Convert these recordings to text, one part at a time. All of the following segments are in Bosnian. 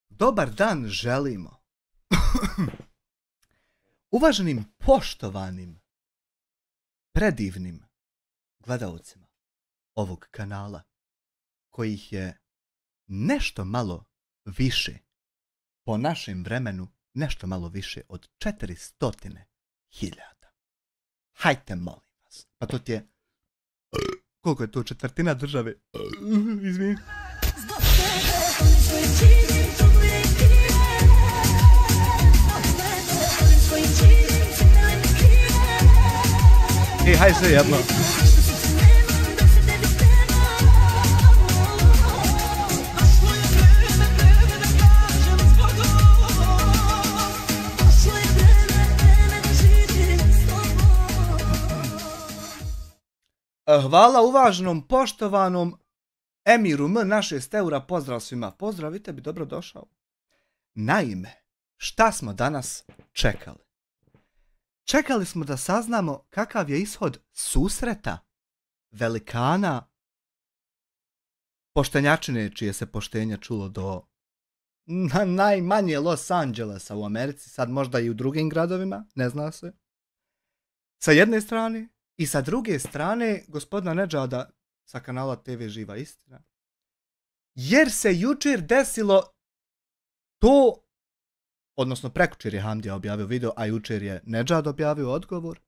Dobar dan želimo uvaženim, poštovanim, predivnim gledalcima ovog kanala, kojih je nešto malo više, po našem vremenu, nešto malo više od 400.000. Hajte, molim vas. Pa to ti je... Koliko je to, četvrtina države? Izvini. Ej, haj sve jedno. Hvala uvaženom, poštovanom Emiru M na 6 eura, pozdrav svima. Pozdrav i tebi, dobro došao. Naime, šta smo danas čekali? Čekali smo da saznamo kakav je ishod susreta velikana poštenjačine, čije se poštenje čulo do najmanje Los Angelesa u Americi, sad možda i u drugim gradovima, ne zna se. Sa jedne strane i sa druge strane gospodina Nedžada sa kanala TV Živa Istina. Jer se jučer desilo to, odnosno prekjučer je Hamdija objavio video, a jučer je Nedžad objavio odgovor.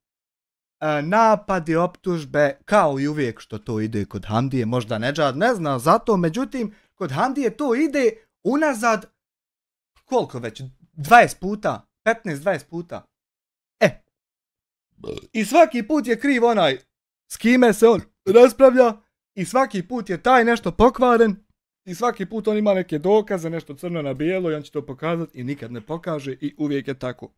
Napadi, optužbe, kao i uvijek što to ide kod Hamdije, možda Nedžad ne zna za to, međutim, kod Hamdije to ide unazad, koliko već, 20 puta, 15-20 puta. I svaki put je kriv onaj s kime se on raspravlja, i svaki put je taj nešto pokvaren, i svaki put on ima neke dokaze, nešto crno na bijelo i on će to pokazati i nikad ne pokaže i uvijek je tako.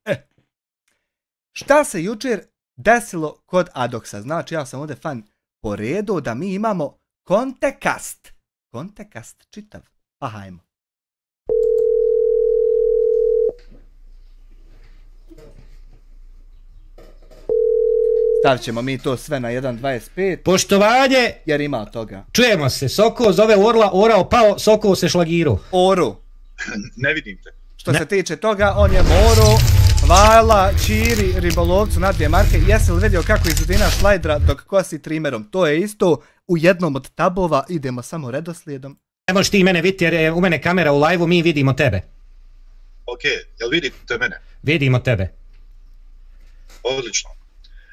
Šta se jučer desilo kod Adoksa? Znači, ja sam ovdje fan po redu da mi imamo kontekast. Kontekast čitav. Pa hajmo. Stavit ćemo mi to sve na 1.25. Poštovanje! Jer ima toga. Čujemo se, Soko zove orla, orao pao, Soko se šlagirao. Oru. Ne vidim te. Što se tiče toga, on je Moro. Hvala Čiri ribolovcu na 2 marke. Jesi li vidio kako izudina šlajdra dok kosi trimerom? To je isto u jednom od tabova. Idemo samo redoslijedom. Ne možeš ti mene vidjeti jer je u mene kamera u live-u, mi vidimo tebe. Ok, jel vidite mene? Vidimo tebe. Odlično.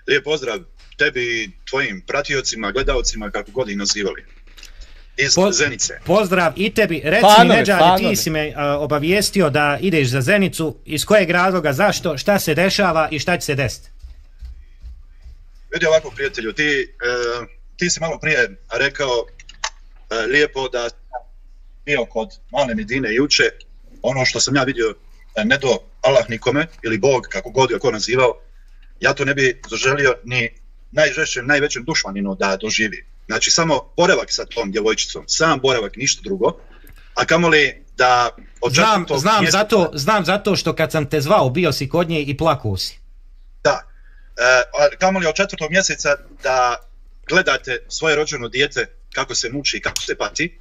Lijep pozdrav tebi i tvojim pratiocima, gledalcima, kako god ih nazivali. Iz Zenice. Pozdrav i tebi. Reci mi, Nedžade, ti si me obavijestio da ideš za Zenicu. Iz kojeg razloga, zašto, šta se dešava i šta će se desiti? Vidi ovako, prijatelju, ti si malo prije rekao lijepo da bio kod male Medine juče. Ono što sam ja vidio, ne do Allah nikome, ili Bog, kako god je ko nazivao, ja to ne bi zaželio ni najžešćem, najvećem dušmaninu da doživi. Znači, samo boravak sa tom djevojčicom, sam boravak, ništa drugo, a kamoli da... Znam zato što kad sam te zvao, bio si kod nje i plakao si. Da, kamoli od 4. mjeseca da gledate svoje rođeno dijete kako se muči i kako se pati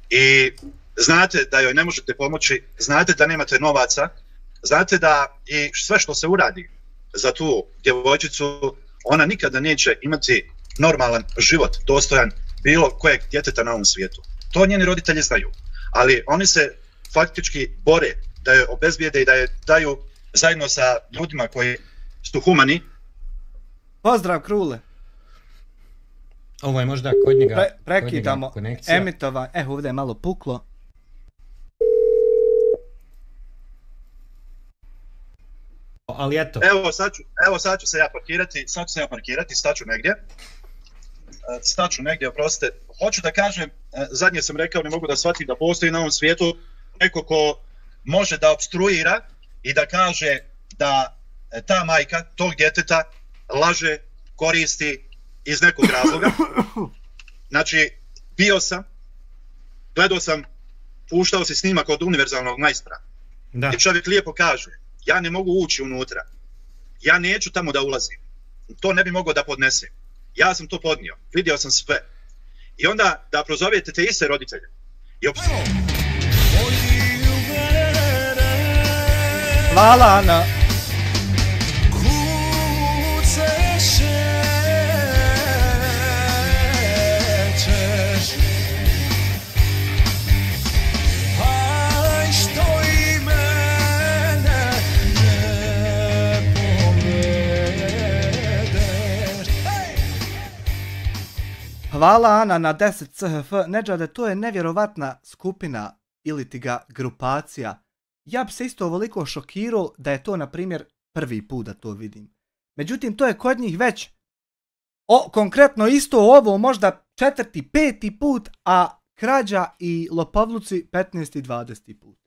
i znate da joj ne možete pomoći, znate da nemate novaca, znate da i sve što se uradi za tu djevojčicu, ona nikada neće imati normalan život, dostojan bilo kojeg djeteta na ovom svijetu. To njeni roditelji znaju, ali oni se faktički bore da je obezbijede i da je daju zajedno sa ljudima koji su humani. Pozdrav, Krule. Ovo je možda kod njega prekidamo emitova. Ovdje je malo puklo. Ali eto. Evo sad ću se ja parkirati, staću negdje, oprostite. Hoću da kažem, zadnje sam rekao, ne mogu da shvatim da postoji na ovom svijetu neko ko može da opstruira i da kaže da ta majka tog djeteta laže, koristi iz nekog razloga. Znači, gledao sam, puštao si snimak od univerzalnog majstora. Da. I čovjek lijepo kaže, ja ne mogu ući unutra. Ja neću tamo da ulazim. To ne bi mogao da podnesem. Ja sam to podnio. Vidio sam sve. I onda da prozovete te iste roditelje. Hvala, Ana. Hvala, Ana, na 10 CHF. Nedžade, to je nevjerovatna skupina ili ti ga grupacija. Ja bi se isto ovoliko šokirao da je to, na primjer, prvi put da to vidim. Međutim, to je kod njih već konkretno isto ovo, možda 4., 5. put, a krađa i lopovluci 15. i 20. put.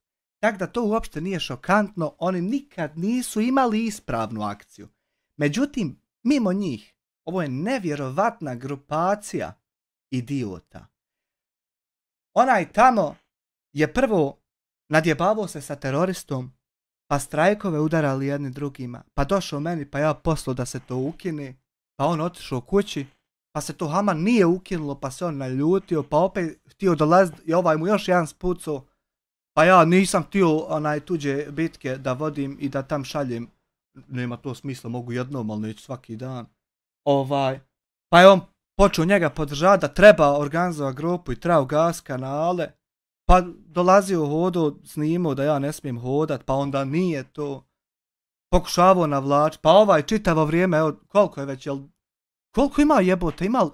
Tako da to uopšte nije šokantno, oni nikad nisu imali ispravnu akciju. Međutim, mimo njih, ovo je nevjerovatna grupacija idiota. Onaj tamo je prvo nadjebavao se sa teroristom, pa strajkove udarali jedni drugima, pa došao meni, pa ja poslao da se to ukine, pa on otišao kući, pa se to Haman nije ukinulo, pa se on naljutio, pa opet htio dolaziti i ovaj mu još jedan spucao, pa ja nisam htio tuđe bitke da vodim i da tam šaljem, nema to smisla, mogu jednom, ali neću svaki dan. Pa je on počeo njega podržavati da treba organizovati grupu i treba ugasiti kanale, pa dolazio hodo, snimao da ja ne smijem hodat, pa onda nije to. Pokušavao navlač, pa ovaj čitavo vrijeme, evo, koliko je već, koliko ima jebote, ima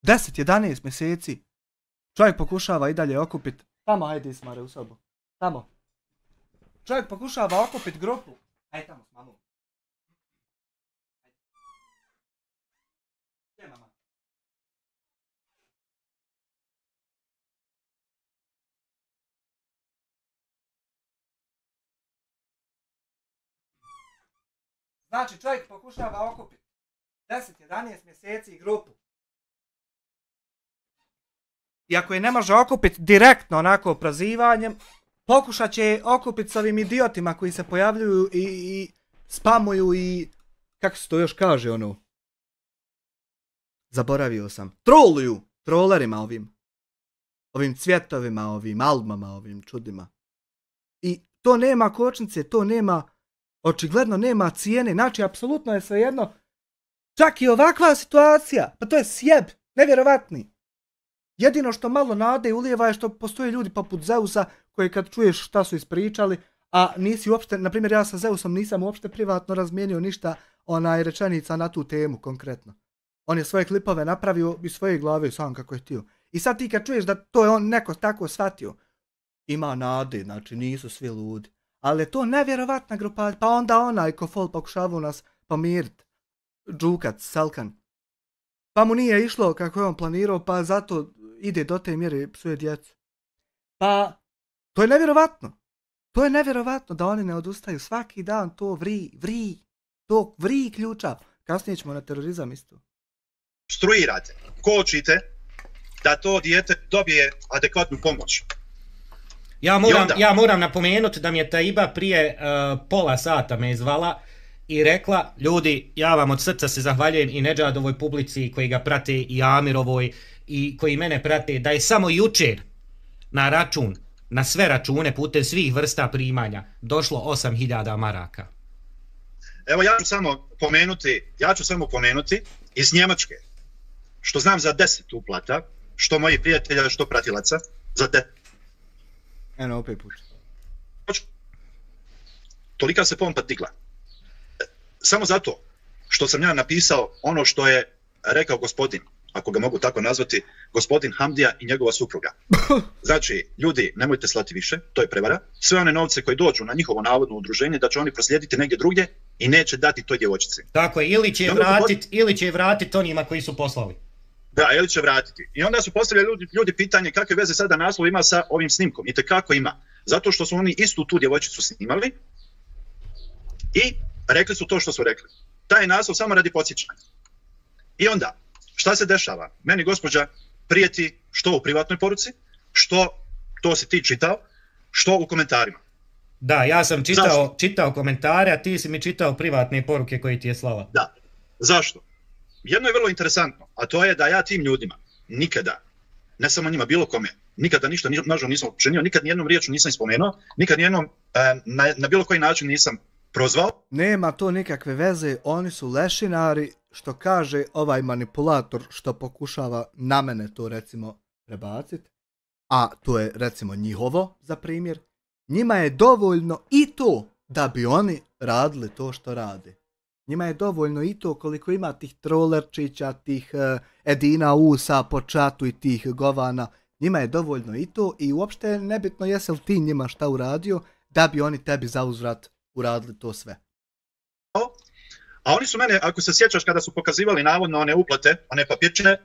10-11 mjeseci. Čovjek pokušava i dalje okupiti, tamo hajde Ismare u sobu, tamo. Čovjek pokušava okupiti grupu, hajde tamo s mamom. Gdje mama? Znači, čovjek pokušava okupiti 10-11 mjeseci grupu. I ako je ne može okupiti direktno onako prozivanjem, pokušat će okupiti s ovim idiotima koji se pojavljuju i spamuju i... Kako se to još kaže ono? Zaboravio sam. Troluju! Trollerima ovim cvjetovima, ovim albumama, ovim čudima. I to nema kočnice, to nema... Očigledno nema cijene, znači apsolutno je svejedno. Čak i ovakva situacija, pa to je sjeb, nevjerovatni. Jedino što malo nade ulijeva je što postoje ljudi poput Zeusa koji kad čuješ šta su ispričali, a nisi uopšte, na primjer ja sa Zeusom nisam uopšte privatno razmijenio ništa rečenica na tu temu konkretno. On je svoje klipove napravio iz svoje glave sam kako je htio. I sad ti kad čuješ da to je on neko tako shvatio, ima nade, znači nisu svi ludi. Ali je to nevjerovatna grupa, pa onda onaj ko fol pokušavao nas pomiriti, Džukac, Selkan. Pa mu nije išlo kako je on planirao, pa zato ide do te mjere psuje djecu. Pa, to je nevjerovatno. To je nevjerovatno da oni ne odustaju. Svaki dan to vri ključa. Kasnije ćemo na terorizam isto. Struirate, kočite da to dijete dobije adekvatnu pomoć. Ja moram napomenuti da mi je Taiba prije pola sata me zvala i rekla, ljudi, ja vam od srca se zahvaljujem i Nedžadovoj publici koji ga prate i Amirovoj i koji mene prate, da je samo jučer na račun, na sve račune putem svih vrsta primanja došlo 8.000 maraka. Evo ja ću samo pomenuti iz Njemačke, što znam za 10 uplata, što moji prijatelja, što pratilaca, za 10. Eno, opet puč. Tolika se pompa digla. Samo zato što sam ja napisao ono što je rekao gospodin, ako ga mogu tako nazvati, gospodin Hamdija i njegova supruga. Znači, ljudi, nemojte slati više, to je prevara. Sve one novce koji dođu na njihovo navodno udruženje, da će oni proslijediti negdje drugdje i neće dati toj djevojčici. Tako je, ili će vratiti onima koji su poslali. Da, ili će vratiti. I onda su postavljali ljudi pitanje kakve veze sada naslov ima sa ovim snimkom. I tekako ima. Zato što su oni istu tu djevojčicu snimali i rekli su to što su rekli. Taj naslov samo radi podsjećanja. I onda, šta se dešava? Meni gospođa prijeti što u privatnoj poruci, što, to si ti čitao, što u komentarima. Da, ja sam čitao komentare, a ti si mi čitao privatne poruke koje ti je slala. Da. Zašto? Jedno je vrlo interesantno, a to je da ja tim ljudima nikada, ne samo njima, bilo kome, nikada ništa nažal nisam učinio, nikad nijednom riječu nisam spomenuo, nikad nijednom na bilo koji način nisam prozvao. Nema to nikakve veze, oni su lešinari, što kaže ovaj manipulator što pokušava na mene to recimo prebaciti, a to je recimo njihovo za primjer. Njima je dovoljno i to da bi oni radili to što rade. Njima je dovoljno i to koliko ima tih trolerčića, tih Edina Usa po čatu i tih govana. Njima je dovoljno i to i uopšte je nebitno jesi li ti njima šta uradio da bi oni tebi za uzvrat uradili to sve. A oni su mene, ako se sjećaš kada su pokazivali navodno one uplate, one papirčine,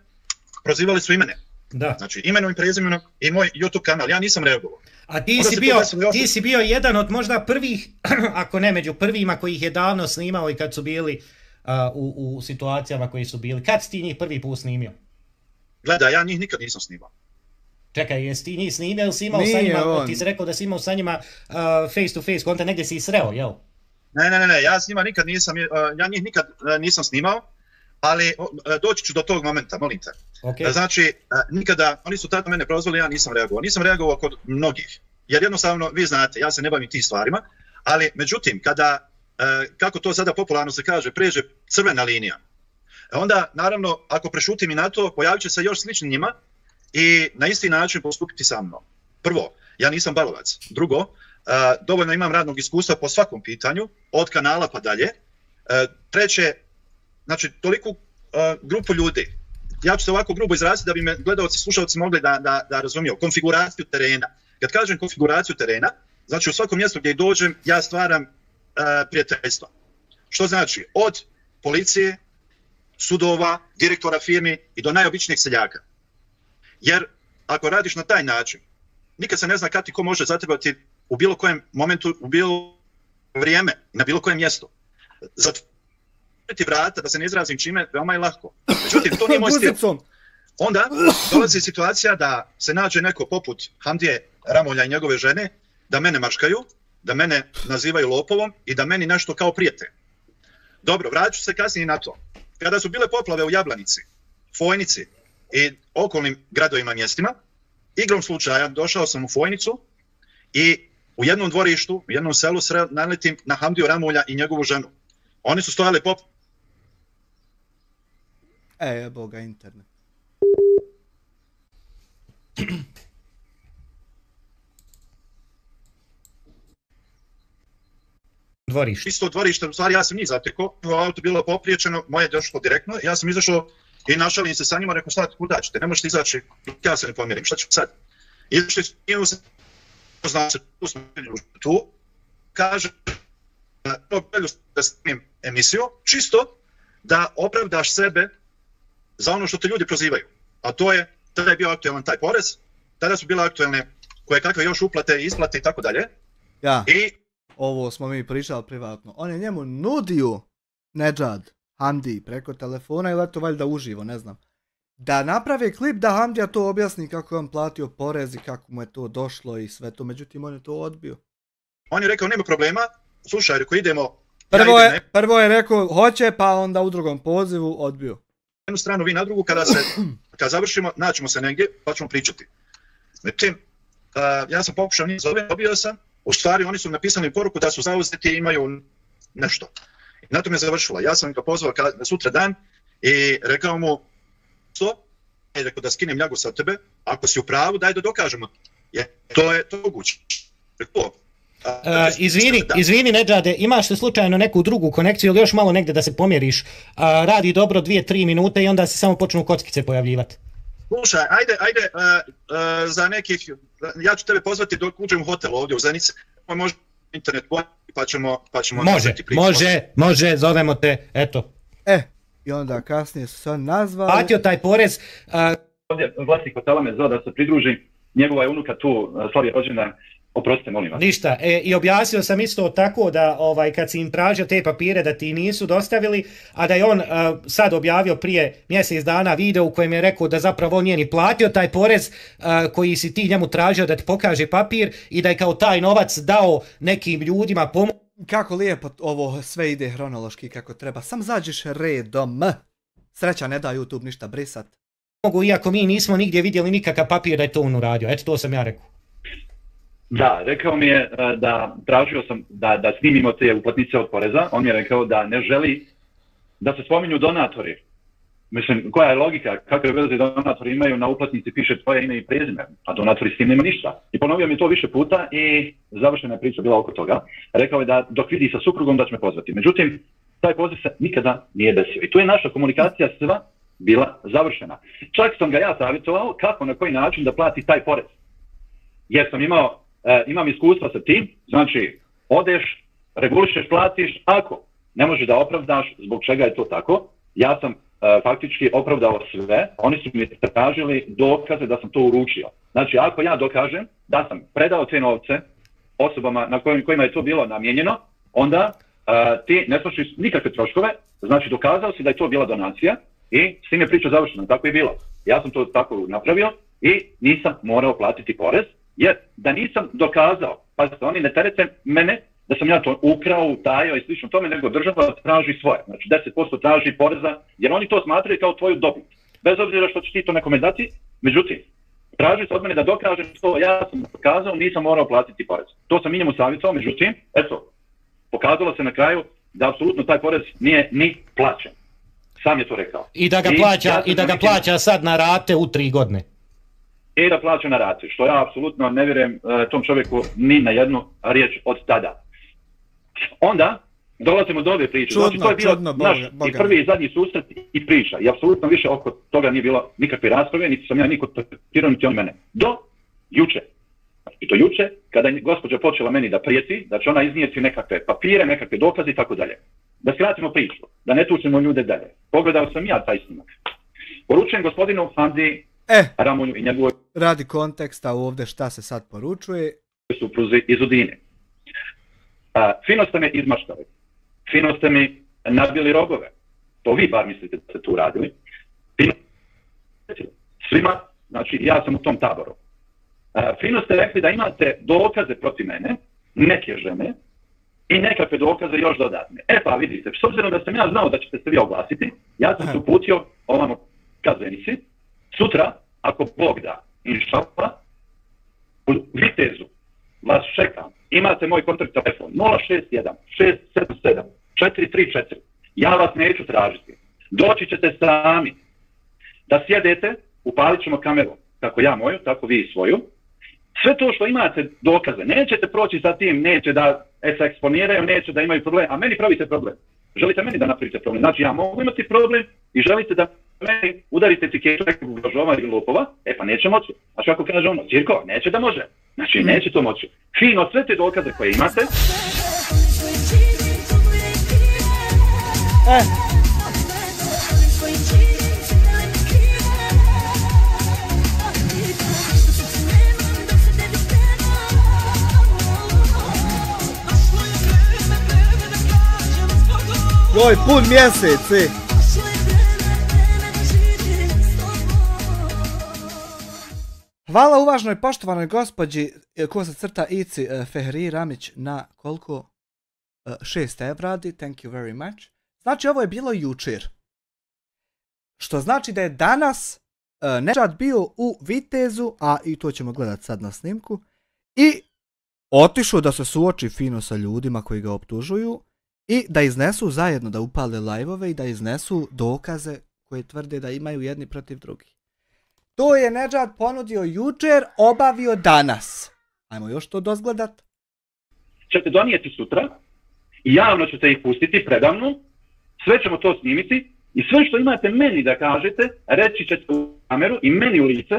prozivali su i mene. Da. Znači imenom i prezimenom i moj YouTube kanal, ja nisam reagovao. A ti si bio jedan od možda prvih, ako ne među prvima koji ih je davno snimao i kad su bili u situacijama koji su bili. Kad si ti njih prvi put snimio? Gledaj, ja njih nikad nisam snimao. Čekaj, jesi ti njih snimio ili si imao sa njima, ti si rekao da si imao sa njima face to face konta, negdje si ih sreo, jel? Ne, ja s njima nikad nisam, ja njih nikad nisam snimao, ali doći ću do tog momenta, molim te. Okay. Znači, nikada, oni su tada mene prozvali, ja nisam reagovao. Nisam reagovao kod mnogih, jer jednostavno, vi znate, ja se ne bavim tim stvarima, ali međutim, kada, kako to sada popularno se kaže, pređe crvena linija, onda, naravno, ako prešutim i na to, pojavit će se još slični njima i na isti način postupiti sa mnom. Prvo, ja nisam balovac. Drugo, dovoljno imam radnog iskustva po svakom pitanju, od kanala pa dalje. Treće, znači, toliku grupu ljudi, ja ću se ovako grubo izraziti da bi me gledalci i slušalci mogli da razumiju, konfiguraciju terena. Kad kažem konfiguraciju terena, znači u svakom mjestu gdje dođem, ja stvaram prijateljstva. Što znači, od policije, sudova, direktora firmi i do najobičnijeg seljaka. Jer ako radiš na taj način, nikad se ne zna kad ti ko može zatrebati u bilo kojem momentu, u bilo vrijeme, na bilo kojem mjestu. Zatvoriti vrata, da se ne izrazim čime, veoma je lahko. Međutim, to nije moj stil. Onda dolazi situacija da se nađe neko poput Hamdije Ramolja i njegove žene, da mene maškaju, da mene nazivaju lopovom i da meni nešto kao prijete. Dobro, vratit ću se kasnije na to. Kada su bile poplave u Jablanici, Fojnici i okolnim gradovima i mjestima, igrom slučaja došao sam u Fojnicu i u jednom dvorištu, u jednom selu naletim na Hamdiju Ramolja i njegovu ženu. Oni su stojali jeboga internet. Dvorište. Isto dvorište, u stvari ja sam njih zatekao, auto bilo popriječeno, moje je došlo direktno, ja sam izašao i našalim se sa njima, rekao sad kuda ćete, ne možete izaći, ja se ne pomjerim, šta ću sad? Izašli se, znam se, tu, kaže, da snimim emisiju, čisto da opravdaš sebe za ono što te ljudi prozivaju. A to je, tada je bio aktualan taj porez, tada su bile aktualne koje kakve još uplate, isplate i tako dalje. Ja, ovo smo mi pričali privatno. On je njemu nudio Nedžad Hamdi preko telefona ili to valjda uživo, ne znam. Da naprave klip da Hamdija to objasni kako je on platio porez i kako mu je to došlo i sve to, međutim on je to odbio. On je rekao nema problema, slušaj, rekao idemo. Prvo je rekao hoće, pa onda u drugom pozivu odbio. Jednu stranu, vi na drugu, kada završimo, naćemo se negdje, pa ćemo pričati. Međutim, ja sam pokušao njih zove, dobio sam, u stvari oni su napisali poruku da su zauzeti i imaju nešto. I na tom je završilo. Ja sam ga pozvao sutra dan i rekao mu što? I rekao da skinem ljagu sa tebe, ako si u pravu, daj da dokažemo. To je moguće. Izvini Nedžade, imaš li slučajno neku drugu konekciju ili još malo negdje da se pomjeriš? Radi dobro 2-3 minute i onda se samo počnu kockice pojavljivati. Slušaj, ajde za nekih, ja ću tebe pozvati dok uđem u hotel ovdje u Zenici, može internet pa ćemo može, zovemo te, eto. I onda kasnije su se nazvali. Platio taj porez. Ovdje vlasnik hotela me zvao da se pridruži, njegova je unuka tu slavi rođendan Oprostite, molim vas. Ništa. I objasnio sam isto tako da kad si im tražio te papire da ti nisu dostavili, a da je on sad objavio prije mjesec dana video u kojem je rekao da zapravo on nije ni platio taj porez koji si ti njemu tražio da ti pokaže papir i da je kao taj novac dao nekim ljudima pomoć. Kako lijepo ovo sve ide hronološki kako treba. Sam zađeš redom. Sreća ne da YouTube ništa brisat. Iako mi nismo nigdje vidjeli nikakav papir da je to on uradio. Eto, to sam ja rekao. Da, rekao mi je da tražio sam da snimimo te uplatnice od poreza. On mi je rekao da ne želi da se spominju donatori. Mislim, koja je logika? Kakve veze donatori imaju na uplatnici piše tvoje ime i prezime, a donatori s tim nema ništa. I ponovio mi to više puta i završena je priča bila oko toga. Rekao je da dok vidi sa suprugom da će me pozvati. Međutim, taj poziv se nikada nije desio. I tu je naša komunikacija sva bila završena. Čak sam ga ja savjetovao kako, na koji način da plati taj porez. Jer sam imam iskustva sa tim, znači odeš, regulišeš, platiš, ako ne možeš da opravdaš zbog čega je to tako, ja sam faktički opravdao sve, oni su mi tražili dokaze da sam to uručio. Znači ako ja dokažem da sam predao te novce osobama na kojima je to bilo namijenjeno, onda ti ne slušiš nikakve troškove, znači dokazao si da je to bila donacija i s tim je priča završena, tako je bilo. Ja sam to tako napravio i nisam morao platiti porez, jer da nisam dokazao, pa oni ne terete mene da sam ja to ukrao, utajao i slično tome, nego država traži svoje. Znači 10% traži poreza, jer oni to smatraju kao tvoju dobit. Bez obzira što će ti to nekome dati, međutim, traži se od mene da dokažem što ja sam dokazao, nisam morao platiti porez. To sam i njemu savjetovao, međutim, eto, pokazalo se na kraju da apsolutno taj porez nije ni plaćen. Sam je to rekao. I da ga plaća sad na rate u 3 godine. I da plaća na rate, što ja apsolutno ne vjerujem tom čovjeku ni na jednu riječ od tada. Onda dolazimo do ove priče. Znači, to je bio naš i prvi i zadnji susret i priča. I apsolutno više oko toga nije bilo nikakve rasprave, niti sam ja niko kontaktirao, niti on mene. Do juče. I to juče, kada je gospođa počela meni da prijeti, da će ona iznijeti nekakve papire, nekakve dokaze i tako dalje. Da skratimo priču, da ne tučemo ljude dalje. Pogledao sam ja taj snimak. Poručujem gospodinu Hamdi Ramonju i njegovoj... Radi konteksta ovdje šta se sad poručuje. Supruzi iz Udine. Fino ste me izmaštali. Fino ste mi nabili rogove. To vi bar mislite da ste tu radili. Svima, znači ja sam u tom taboru. Fino ste rekli da imate dokaze protiv mene, neke žene, i nekakve dokaze još dodatne. Pa vidite, s obzirom da sam ja znao da ćete se vi oglasiti, ja sam se uputio ovamo ka Zenici. Sutra, ako Bog da, inšallah, u Vitezu vas čekam. Imate moj kontakt telefon 061 677 434. Ja vas neću tražiti. Doći ćete sami da sjedete, upalit ćemo kameru, kako ja moju, tako vi svoju. Sve to što imate dokaze, nećete proći sa tim, neće da se eksponiraju, neće da imaju problem, a meni pravite problem. Želite meni da napravite problem. Znači ja mogu imati problem i želite da meni udarite etiketu nekog lažova ili lopova, pa neće moći. Znači ako kaže ono, Cirko, neće da može. Znači neće to moći. Fino, sve te dokaze koje imate. Joj, pun mjesec, Hvala uvažnoj poštovanoj gospođi _Ici Fehri Ramić na koliko? 6 evradi, thank you very much. Znači ovo je bilo jučer. Što znači da je danas Nedžad bio u Vitezu, a i to ćemo gledati sad na snimku, i otišao da se suoči fino sa ljudima koji ga optužuju i da iznesu zajedno, da upale live-ove i da iznesu dokaze koje tvrde da imaju jedni protiv drugih. To je Nedžad ponudio jučer, obavio danas. Ajmo još to dozgledat. Ćete donijeti sutra i javno ćete ih pustiti predavno, sve ćemo to snimiti i sve što imate meni da kažete, reći ćete u kameru i meni u lice,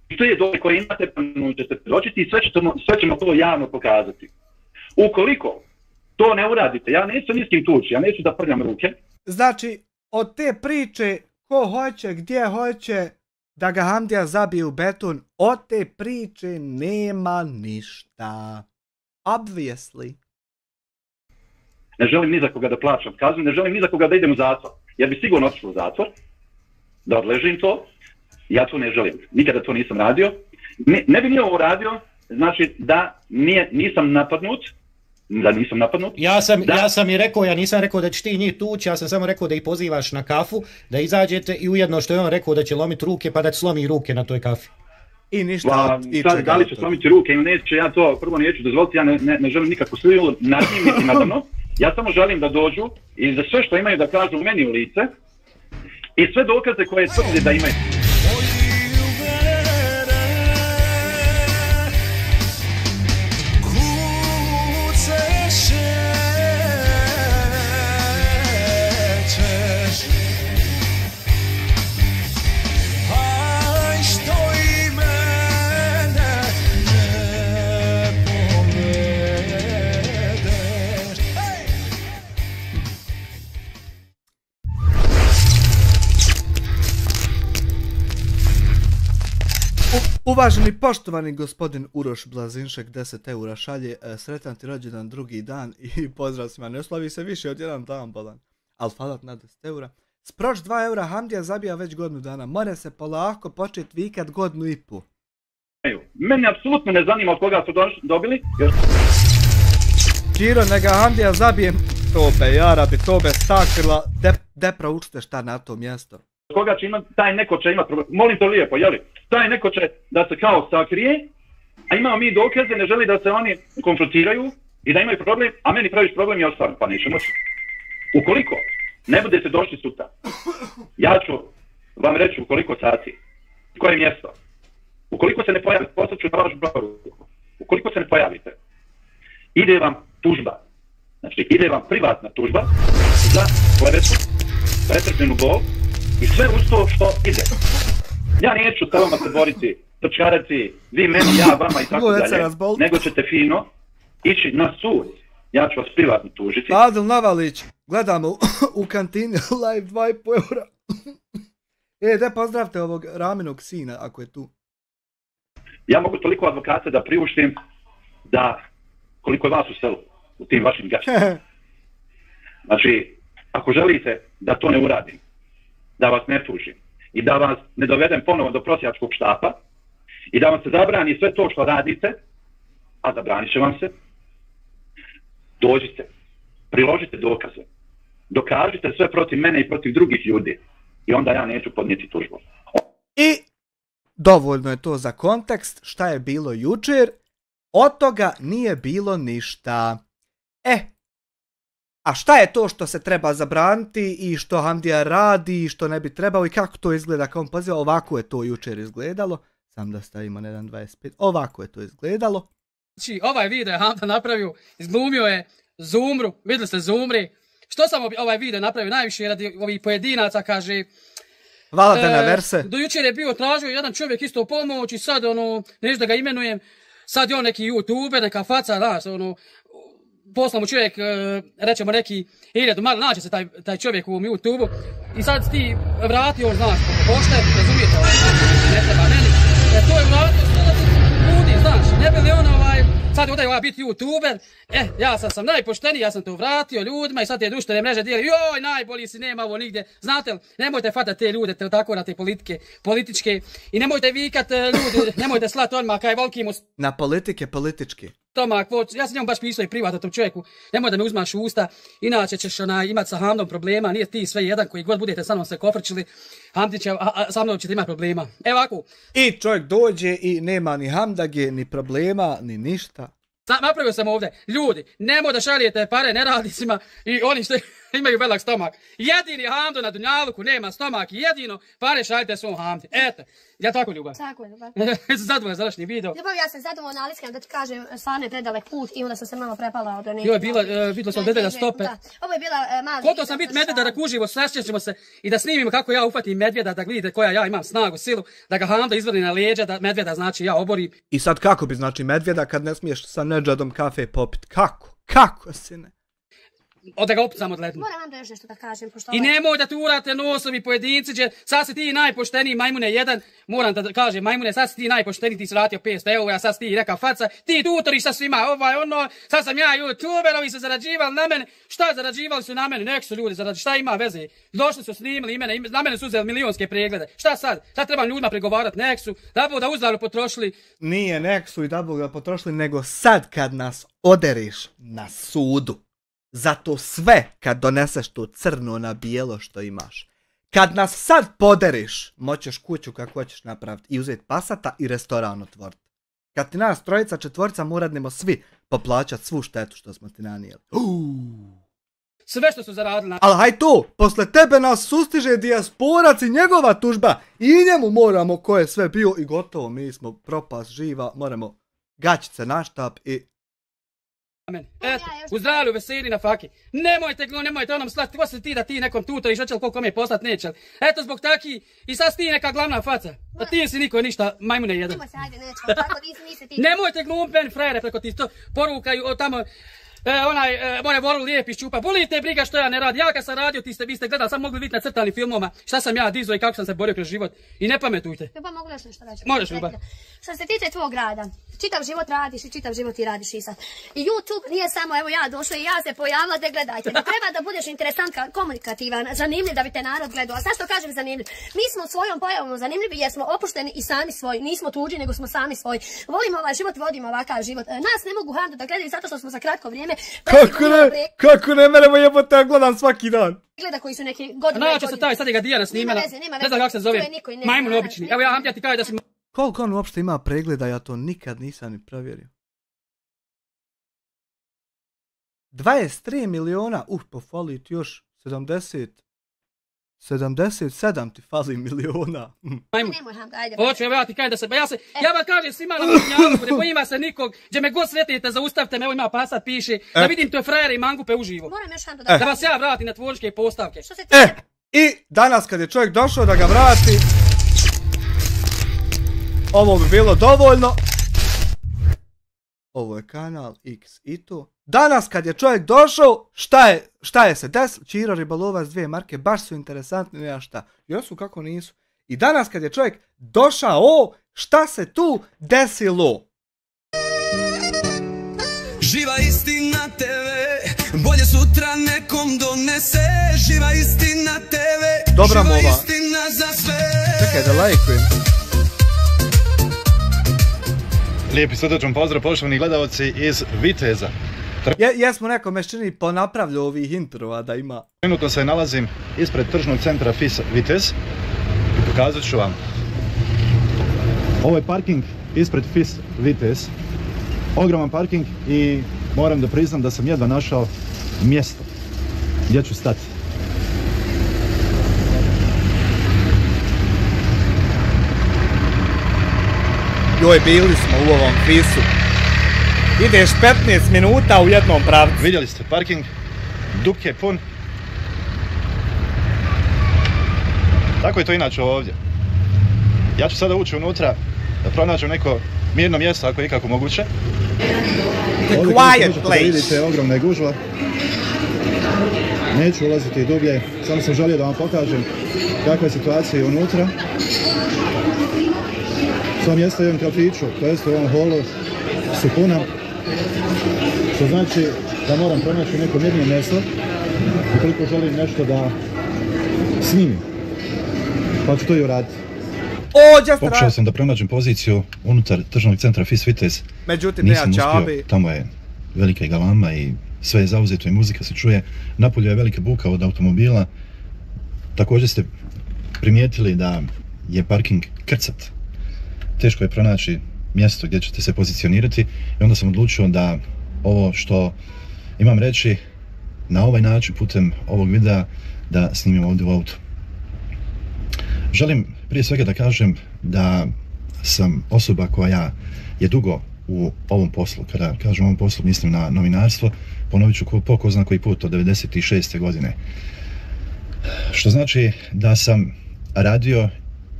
i to je dole koje imate, ćete predočiti i sve ćemo to javno pokazati. Ukoliko to ne uradite, ja neću ni s kim tući, ja neću da prljam ruke. Znači, od te priče, ko hoće, gdje hoće, da ga Hamdija zabije u beton, od te priče nema ništa. Obviously. Ne želim ni za koga da plaćam kaznu, ne želim ni za koga da idem u zatvor. Jer bi sigurno otišao u zatvor, da odležim to. Ja to ne želim. Nikada to nisam radio. Ne bi nije ovo radio, znači da nisam napadnut. Ja sam i rekao, ja nisam rekao da ćeš ti njih tući, ja sam samo rekao da ih pozivaš na kafu, da izađete i ujedno što je on rekao da će lomiti ruke, pa da će slomi ruke na toj kafi. I ništa. Da li će slomiti ruke ili neće, ja to prvo neću dozvoliti, ja ne želim nikakvu silu nad njim niti nadamno. Ja samo želim da dođu i za sve što imaju da kažu meni u lice i sve dokaze koje tvrde da imaju. Uvaženi poštovani gospodin Uroš Blazinšek 10 eura šalje, sretan ti rođendan drugi dan i pozdrav svima, ne slavi se više od jedan dan bolan, ali falat na 10 eura. Sproč 2 eura, Hamdija zabija već godinu dana, more se polako počet vikat godinu i pu. Mene apsolutno ne zanima od koga su dobili. Čiro, nega Hamdija zabijem, tobe jarabi, tobe stakrila, de proučite šta na to mjesto. Koga će imati, taj neko će imati problem, molim to lijepo, jeli? Taj neko će da se kao sakrije, a imamo mi dokaze, ne želi da se oni konfrontiraju i da imaju problem, a meni praviš problem i ostvarim, pa neće moći. Ukoliko ne budete došli sutra, ja ću vam reći u koliko sati, koje mjesto. Ukoliko se ne pojavite, poslaću na vašu broju, ukoliko se ne pojavite, ide vam tužba, znači ide vam privatna tužba za klevetu, pretrpljenu bol i sve uz to što ide. Ja neću sa vama se boriti, trčkarati, vi meni, ja, vama i tako dalje, nego ćete fino ići na sud. Ja ću vas privatno tužiti. Adil Navalić, gledamo u kantini live 2,5 eura. Da pozdravite ovog Raminog sina, ako je tu. Ja mogu toliko advokata da priuštim da koliko je vas u selu, u tim vašim gašima. Znači, ako želite da to ne uradim, da vas ne tužim i da vas ne dovedem ponovo do prosjačkog štapa i da vam se zabrani sve to što radite, a zabranit će vam se, dođite, priložite dokaze, dokažite sve protiv mene i protiv drugih ljudi i onda ja neću podnijeti tužbu. I dovoljno je to za kontekst šta je bilo jučer, od toga nije bilo ništa. A šta je to što se treba zabraniti i što Hamdija radi i što ne bi trebao i kako to izgleda kao on poziva? Ovako je to jučer izgledalo. Sam da stavimo na 1.25. Ovako je to izgledalo. Znači, ovaj video je Hamda napravio, izglumio je Zumru, vidjeli ste Zumri. Što sam ovaj video napravio najviše radi ovih pojedinaca, kaže... Hvala te na verse. Do jučer je bio tražio jedan čovjek isto pomoć i sad neću da ga imenujem, sad je on neki youtuber, neka faca, znaš, poslao mu čovjek, rećemo neki 1000, malo nađe se taj čovjek u YouTubeu i sad ti vratio, on znaš, pošte, razumijete, ne treba meni, to je vratio 100 ljudi, znaš, ne bi li on sad ovdje biti YouTuber, ja sam najpošteniji, ja sam to vratio ljudima i sad te društvene mreže dijeli, joj, najbolji si, nema ovo nigdje, znate li, nemojte fatati te ljude tako na te političke i nemojte vikat ljudi, nemojte slati odmah kaj volkimu. Na politički. Tomak, ja sam njemu baš pisao i privatno tom čovjeku, nemoj da me uzmaš u usta, inače ćeš imati sa Hamdom problema, nije ti sve jedan koji god budete sa mnom se kofrčili, sa mnom ćete imati problema. Evo ovako. I čovjek dođe i nema ni Hamdage, ni problema, ni ništa. Napravio sam ovdje, ljudi, nemoj da šalijete pare neradnicima i oni što imaju velik stomak. Jedini Hamdo na Dunjaluku nema stomak i jedino pare šaljite svom Hamdi. Eto, ja tako ljubav. Tako je ljubav. Sam zadovoljna za današnji video. Ljubav, ja sam zadovoljna, ali iskreno da ti kažem, stvarno je predalek put i onda sam se malo prepala od nekih. Joj, vidjela sam medveda stope. Ovo je bila mali. Koto sam biti medveda da kuživo, sasćećemo se i da snimimo kako ja ufatim medvjeda, da vidite koja ja imam snagu, silu, da ga Hamdo izvrni na leđa, da medvjeda znači ja oborim. I sad kako bi znači medvjeda kad ne smiješ sa Nedžadom kafe popit? Kako? Kako, sine? da ga opucam od lednu. Moram vam da još nešto da kažem. I nemoj da turate nosovi pojedinci, sad si ti najpošteniji majmune jedan, moram da kažem majmune, sad si ti najpošteniji, ti si vratio 500 eura, sad si ti neka faca, ti tutoriš sa svima, sad sam ja youtuber, ovi se zarađivali na mene, šta zarađivali su na mene, nek su ljudi zarađivali, šta ima veze, došli su snimili mene, na mene su uzeli milionske preglede, šta sad trebam ljudima pregovarati, nek su, da uzalno potrošili. Nije nek su i da ga potrošili, nego sad kad nas oderiš na sudu, zato sve kad doneseš to crno na bijelo što imaš, kad nas sad poderiš, moćeš kuću kako hoćeš napraviti i uzeti pasata i restoran otvoriti. Kad ti nas trojica, četvorica moradnemo svi poplaćati svu štetu što smo ti nanijeli. Sve što su zaradili. Ali haj tu, posle tebe nas sustiže dijasporac i njegova tužba i njemu moramo ko je sve bio i gotovo, mi smo propast živa, moramo gaćice na štap i... Amen. Eto, u zdravlju, veseli na faki. Nemojte onom slati, ko se ti da ti nekom tutoriš, hoće li koliko me poslat neće. Eto, zbog taki, i sad ti neka glavna faca. A ti si niko ništa, majmune jedan. Nemojte glumpen frajere preko ti to porukaju tamo. Moje voru lijepi ščupa, bolite briga što ja ne radim, ja kad sam radio, vi ste gledali, sam mogli vidjeti na crtanim filmoma šta sam ja dizo i kako sam se borio kroz život i ne pametujte. Ljubav, mogu još nešto reći? Možeš, Ljubav. Što se tiče tvog rada, čitav život radiš i čitav život i radiš i sad. I YouTube nije samo, evo ja došla i ja se pojavila, da gledajte, da treba da budeš interesantan, komunikativan, zanimljiv da bi te narod gledao. A zašto kažem zanimljiv? Mi smo svojom pojavom zanimljivi jer smo opušteni i sami svoji, nismo tuđi nego smo sami svoji. Volimo ovaj život, vodimo ovakav život. Nas ne mogu hardo da gledaju zato što smo za kratko vrijeme. Kako ne, mene jebote, ja gledam svaki dan. Gleda koji su neki godine. Naći se taj, sad je ga Dijana snimala, ne znam kako se zove, majmun obični. Evo ja ti kažem da si... Koliko on uopšte ima pregleda, ja to nikad nisam ni provjerio. 23 miliona, pofali ti još 77 ti fali miliona. Hoću, evo ja ti kažem da se, ja vam kažem svima na Vršnjaku, ne bojima se nikog, gdje me god sretite, zaustavite me, evo ima pasat, piše, da vidim to je frajere i mangupe uživo. Da vas ja vratim na tvorničke postavke. I danas kad je čovjek došao da ga vrati, ovo bi bilo dovoljno. Ovo je kanal X i to. Danas kad je čovjek došao, šta je se desilo? Čiro Ribalovac, 2 marke, baš su interesantni, ne šta. Jesu kako nisu. I danas kad je čovjek došao, šta se tu desilo? Živa istina TV, bolje sutra nekom donese. Živa istina TV, dobra mova. Živa istina za sve. Čekaj da lajkujem. Lijepi srdačan pozdrav poštovani gledalci iz Viteza. Jesmo neko meščini ponapravlju ovih introva da ima. Trenutno se nalazim ispred tržnog centra FIS Vitez i pokazat ću vam. Ovo je parking ispred FIS Vitez. Ogroman parking i moram da priznam da sam jedva našao mjesto gdje ću stati. Joj, bili smo u ovom FIS-u. Ideš 15 minuta u jednom pravcu. Vidjeli ste parking, dug je pun. Tako je to inače ovdje. Ja ću sada ući unutra da pronađem neko mirno mjesto ako je ikako moguće. Ovdje quiet place. Vidite, ogromna je gužva. Neću ulaziti dublje, samo sam želio da vam pokažem kakva je situacija unutra. Sva mjesta u ovom kafiću, to jest u ovom holu, su puna. Što znači da moram pronaći neko mirnije mjesto ukoliko želim nešto da snimim. Pa ću to i uraditi. Pokušao sam da pronađem poziciju unutar tržnog centra FIS Vitez. Međutim, nema čabi. Tamo je velika galama i sve je zauzeto i muzika se čuje. Napolju je velika buka od automobila. Također ste primijetili da je parking krcat. Teško je pronaći mjesto gdje ćete se pozicionirati i onda sam odlučio da ovo što imam reći na ovaj način putem ovog videa da snimim ovdje u autu. Želim prije svega da kažem da sam osoba koja je dugo u ovom poslu. Kada kažem ovom poslu mislim na novinarstvo, ponovit ću po ko zna koji put od 96. godine. Što znači da sam radio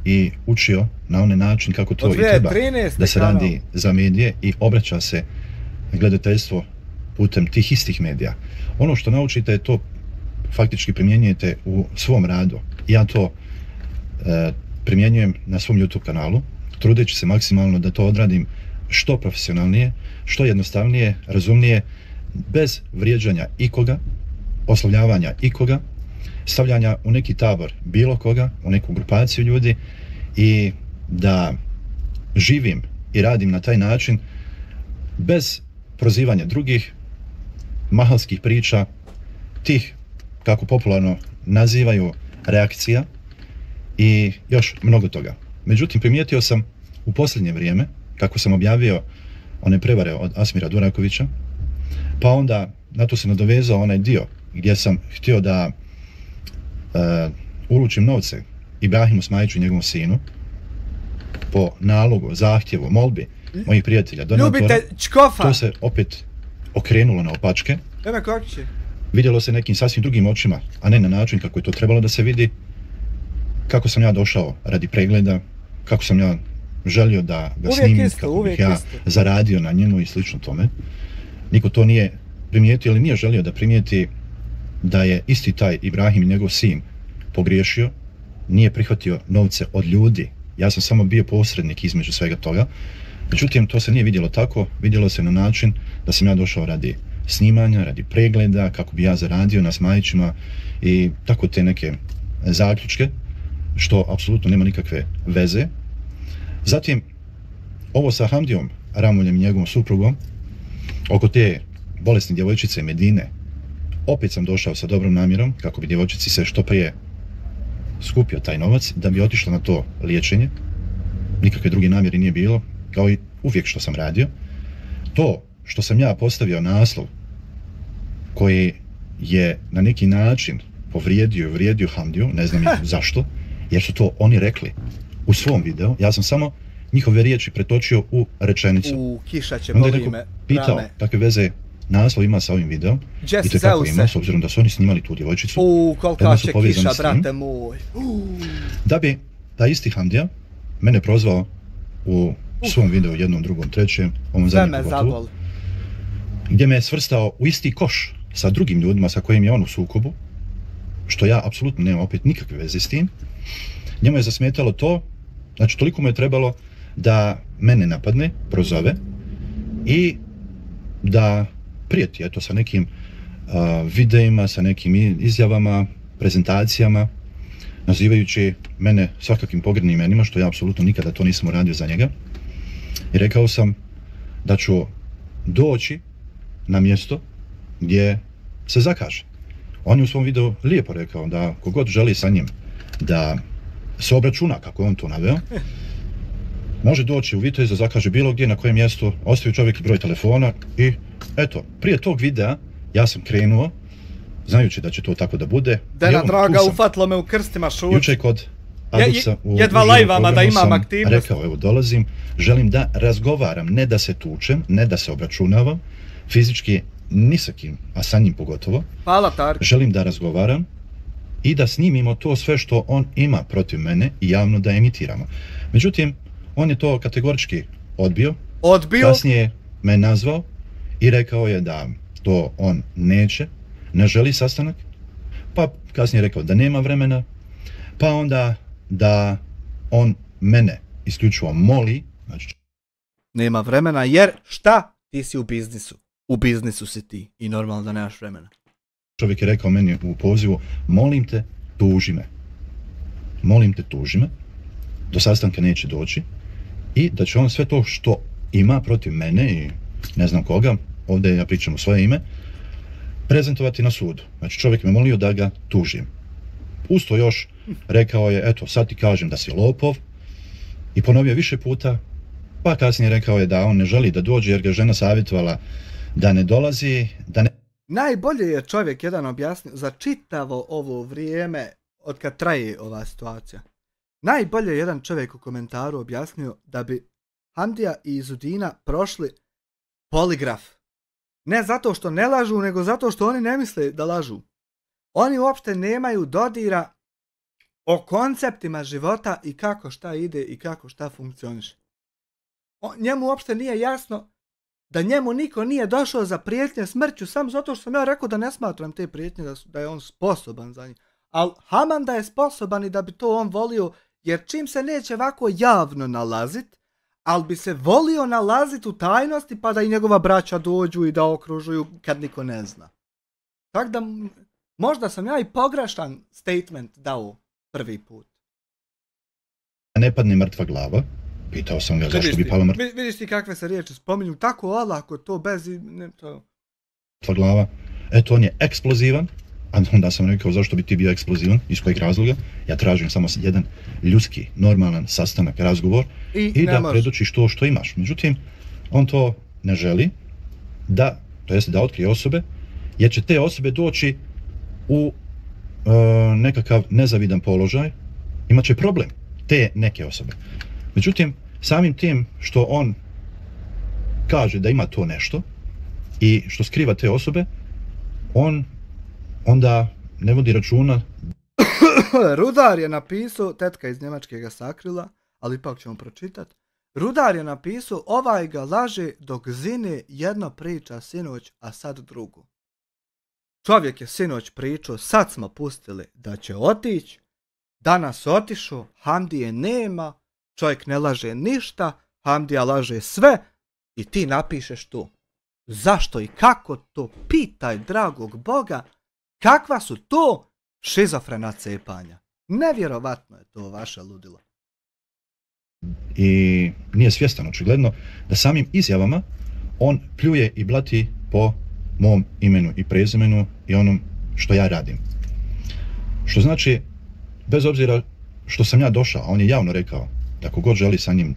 i učio na onaj način kako to i treba da se radi za medije i obraća se gledateljstvo putem tih istih medija. Ono što naučite to faktički primjenjujete u svom radu. Ja to primjenjujem na svom YouTube kanalu, trudeći se maksimalno da to odradim što profesionalnije, što jednostavnije, razumnije, bez vrijeđanja ikoga, oslovljavanja ikoga, stavljanja u neki tabor bilo koga, u neku grupaciju ljudi i da živim i radim na taj način bez prozivanja drugih, mahalskih priča, tih, kako popularno nazivaju, reakcija i još mnogo toga. Međutim, primijetio sam u posljednje vrijeme, kako sam objavio one prevare od Asmira Durakovića, pa onda na to se nadovezao onaj dio gdje sam htio da uručim novce Ibrahimu Smajiću i njegovom sinu po nalogu, zahtjevu, molbi mojih prijatelja, donatora. Ljubite čkofa! To se opet okrenulo na opačke. Vidjelo se nekim sasvim drugim očima, a ne na način kako je to trebalo da se vidi. Kako sam ja došao radi pregleda, kako sam ja želio da ga snimim, kako bih ja zaradio na njemu i slično tome. Niko to nije primijetio ili nije želio da primijeti da je isti taj Ibrahim i njegov sin pogriješio, nije prihvatio novce od ljudi. Ja sam samo bio posrednik između svega toga. Međutim, to se nije vidjelo tako, vidjelo se na način da sam ja došao radi snimanja, radi pregleda, kako bi ja zaradio na Smajićima i tako te neke zaključke, što apsolutno nema nikakve veze. Zatim, ovo sa Hamdijom Ramuljem i njegovom suprugom, oko te bolesne djevojčice Medine, opet sam došao sa dobrom namjerom, kako bi djevojčici se što prije skupio taj novac, da bi otišla na to liječenje. Nikakve druge namjere nije bilo, kao i uvijek što sam radio. To što sam ja postavio naslov koji je na neki način povrijedio i uvrijedio Hamdiju, ne znam zašto, jer su to oni rekli u svom videu, ja sam samo njihove riječi pretočio u rečenicu. Kiša će onda je neko pitao kakve veze naslov ima sa ovim videom i to je kako ima, s obzirom da su oni snimali tu djevojčicu. Kolika će kiša, brate moj. Da bi taj isti Hamdija mene prozvao u svom videu, jednom, drugom, trećem, ovom zadnjem pogotovu, gdje me je svrstao u isti koš sa drugim ljudima sa kojim je on u sukobu, što ja apsolutno nemam opet nikakve veze s tim. Njemu je zasmetalo to, znači toliko mu je trebalo da mene napadne, prozove i da prijeti, eto, sa nekim videima, sa nekim izjavama, prezentacijama, nazivajući mene svakakvim pogrdnim imenima, što ja apsolutno nikada to nisam uradio za njega. I rekao sam da ću doći na mjesto gdje se zakaže. On je u svom videu lijepo rekao da kogod želi sa njim da se obračuna, kako je on to naveo, može doći u Vitez da zakaže bilo gdje, na kojem mjestu, ostavi čovjek broj telefona i eto, prije tog videa ja sam krenuo, znajući da će to tako da bude. Dena draga, ufatlo me u krstima, šuć. Juče kod Aduksa u jedva lajvama da imam aktivnost. Rekao, evo dolazim, želim da razgovaram, ne da se tučem, ne da se obračunavam, fizički ni sa kim, a sa njim pogotovo. Hvala, Tarko. Želim da razgovaram i da snimimo to sve što on ima protiv mene i javno da emitiramo. Međutim, on je to kategorički odbio. Kasnije me nazvao i rekao je da to on neće, ne želi sastanak, pa kasnije je rekao da nema vremena, pa onda da on mene isključivo moli. Znači, nema vremena jer šta? Ti si u biznisu. U biznisu si ti i normalno da nemaš vremena. Čovjek je rekao meni u pozivu, molim te, tuži me. Molim te, tuži me. Do sastanka neće doći. I da će on sve to što ima protiv mene i ne znam koga, ovdje ja pričam u svoje ime, prezentovati na sudu. Znači čovjek me molio da ga tužim. Usto još rekao je, eto sad ti kažem da si lopov, i ponovio više puta, pa kasnije rekao je da on ne želi da dođe jer ga žena savjetovala da ne dolazi, da ne... Najbolje je čovjek jedan objasnio za čitavo ovo vrijeme od kad traje ova situacija. Najbolje je jedan čovjek u komentaru objasnio da bi Hamdija i Izudina prošli poligraf. Ne zato što ne lažu, nego zato što oni ne misle da lažu. Oni uopšte nemaju dodira o konceptima života i kako šta ide i kako šta funkcioniše. Njemu uopšte nije jasno da njemu niko nije došao za prijetnje smrću samo zato što sam ja rekao da ne smatram te prijetnje da je on sposoban za njih. Ali Haman da je sposoban i da bi to on volio, jer čim se neće ovako javno nalazit, ali bi se volio nalazit u tajnosti pa da i njegova braća dođu i da okružuju kad niko ne zna. Tako da možda sam ja i pogrešan statement dao prvi put. Ne padne mrtva glava. Pitao sam ga zašto bi pala mrtva. Vidiš ti kakve se riječi spominju, tako olako to bez... Mrtva glava. Eto, on je eksplozivan. A onda sam rekao zašto bi ti bio eksplozivan, iz kojeg razloga. Ja tražim samo jedan ljudski, normalan sastanak, razgovor i da predočiš to što imaš. Međutim, on to ne želi da otkrije osobe, jer će te osobe doći u nekakav nezavidan položaj, imat će problem te neke osobe. Međutim, samim tim što on kaže da ima to nešto i što skriva te osobe, on onda ne vodi računa. Rudar je napisao, tetka iz Njemačke ga sakrila, ali ipak ćemo pročitati. Rudar je napisao, ovaj ga laže dok zine, jedno priča sinoć, a sad drugu. Čovjek je sinoć pričao, sad smo pustili da će otići, danas otišao, Hamdije nema, čovjek ne laže ništa, Hamdija laže sve i ti napišeš to. Zašto i kako to? Pitaj dragog Boga, kakva su to šizofrena cepanja. Nevjerovatno je to vaše ludilo. I nije svjestan očigledno da samim izjavama on pljuje i blati po mom imenu i prezimenu i onom što ja radim. Što znači, bez obzira što sam ja došao, on je javno rekao da kogod želi sa njim,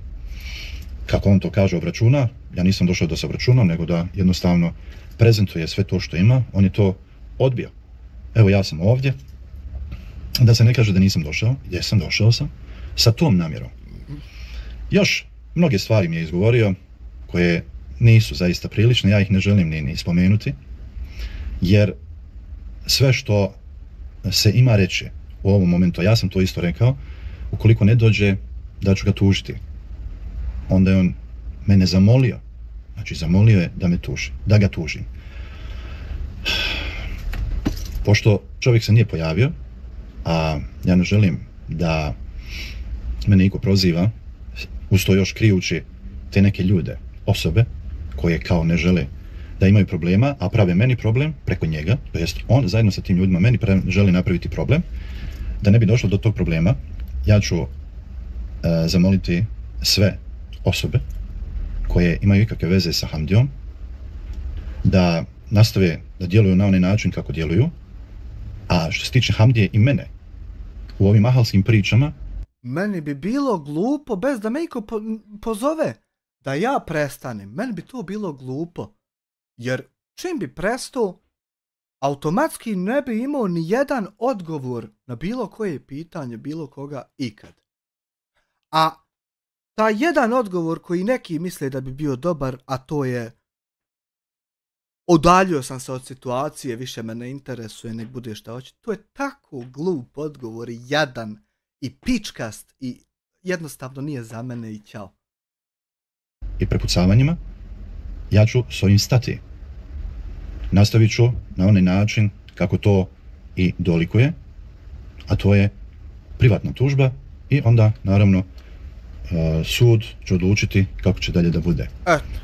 kako on to kaže, obračuna, ja nisam došao da se obračunam, nego da jednostavno prezentuje sve to što ima, on je to odbio. Evo ja sam ovdje, da se ne kaže da nisam došao, jesam, došao sam, sa tom namjerom. Još mnoge stvari mi je izgovorio, koje nisu zaista prilične, ja ih ne želim ni spomenuti, jer sve što se ima reći u ovom momentu, ja sam to isto rekao, ukoliko ne dođe, da ću ga tužiti. Onda je on mene zamolio, znači zamolio je da me tuži, da ga tužim. Pošto čovjek se nije pojavio, a ja ne želim da me neko proziva, uz to još krijući te neke ljude, osobe, koje kao ne žele da imaju problema, a prave meni problem preko njega, to jest on zajedno sa tim ljudima meni želi napraviti problem, da ne bi došlo do tog problema, ja ću zamoliti sve osobe koje imaju ikakve veze sa Hamdijom da nastave da djeluju na onaj način kako djeluju, a što se tiče Hamdije i mene u ovim mahalskim pričama, meni bi bilo glupo bez da me iko pozove da ja prestanem. Meni bi to bilo glupo. Jer čim bi prestao, automatski ne bi imao ni jedan odgovor na bilo koje pitanje, bilo koga ikad. A taj jedan odgovor koji neki misle da bi bio dobar, a to je udaljio sam se od situacije, više me ne interesuje, nek bude šta hoće. To je tako glup odgovor i jadan i pičkast i jednostavno nije za mene i ćao. I prepucavanjima, ja ću s ovim stati. Nastavit ću na onaj način kako to i dolikuje, a to je privatna tužba i onda naravno sud će odlučiti kako će dalje da bude.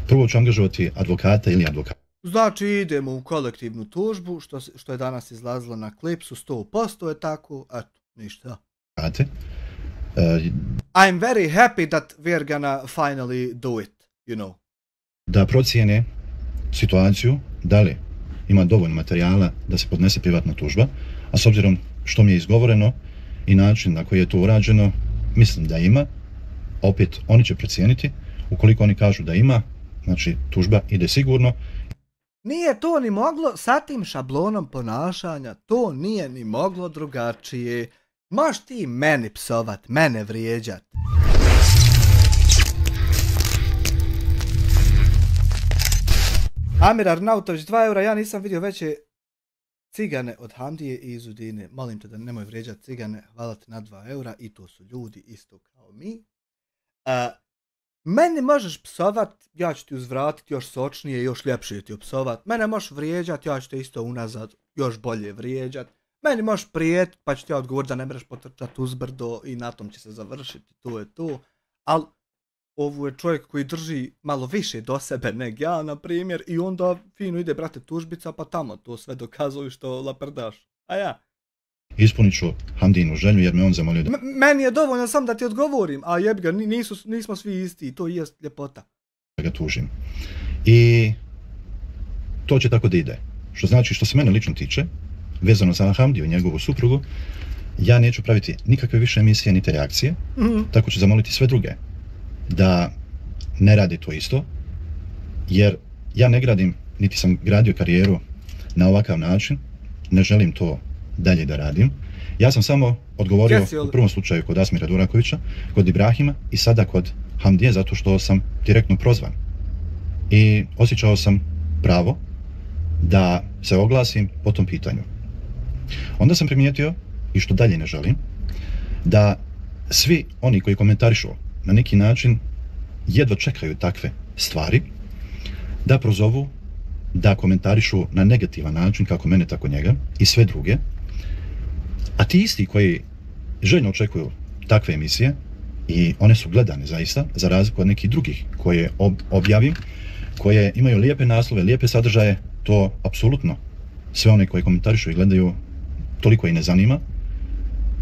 Prvo ću angažovati advokata ili advokata. Znači idemo u kolektivnu tužbu, što je danas izlazilo na klipsu, 100% je tako, eto, ništa. I'm very happy that we're gonna finally do it, you know. Da procijene situaciju, da li ima dovoljno materijala da se podnese privatna tužba, a s obzirom što mi je izgovoreno i način na koji je to urađeno, mislim da ima. Opet, oni će procijeniti, ukoliko oni kažu da ima, znači tužba ide sigurno. Nije to ni moglo sa tim šablonom ponašanja, to nije ni moglo drugačije. Možeš ti meni psovat, mene vrijeđat. Amir Arnautović, 2 eura, ja nisam vidio veće cigane od Hamdije i Izudine. Molim te da nemoj vrijeđat cigane, hvala ti na 2 eura i to su ljudi isto kao mi. Meni možeš psovat, ja ću ti uzvratiti još sočnije, još ljepše ti opsovat. Mene možeš vrijeđat, ja ću te isto unazad još bolje vrijeđat. Meni možeš prijet, pa ću ti ja odgovoriti da ne mreš potrčat uzbrdo i na tom će se završiti, to je to. Ali ovo je čovjek koji drži malo više do sebe nek ja, na primjer, i onda fino ide, brate, tužbica, pa tamo to sve dokazuju što laprdaš. A ja? Ispunit ću Hamdinu želju jer me on zamolio da... Meni je dovoljno sam da ti odgovorim, a jebi ga, nismo svi isti, to je ljepota. Da ga tužim. I to će tako da ide. Što znači, što se mene lično tiče, vezano za Hamdiju i njegovu suprugu, ja neću praviti nikakve više emisije niti reakcije, tako ću zamoliti sve druge da ne radi to isto, jer ja ne gradim, niti sam gradio karijeru na ovakav način, ne želim to dalje da radim. Ja sam samo odgovorio u prvom slučaju kod Asmira Durakovića, kod Ibrahima i sada kod Hamdije zato što sam direktno prozvan. I osjećao sam pravo da se oglasim po tom pitanju. Onda sam primijetio, i što dalje ne želim, da svi oni koji komentarišu na neki način jedva čekaju takve stvari, da prozovu, da komentarišu na negativan način, kako mene, tako njega, i sve druge. A ti isti koji željno očekuju takve emisije, i one su gledane zaista, za razliku od nekih drugih koje objavim, koje imaju lijepe naslove, lijepe sadržaje, to apsolutno sve one koji komentarišu i gledaju toliko i ne zanima.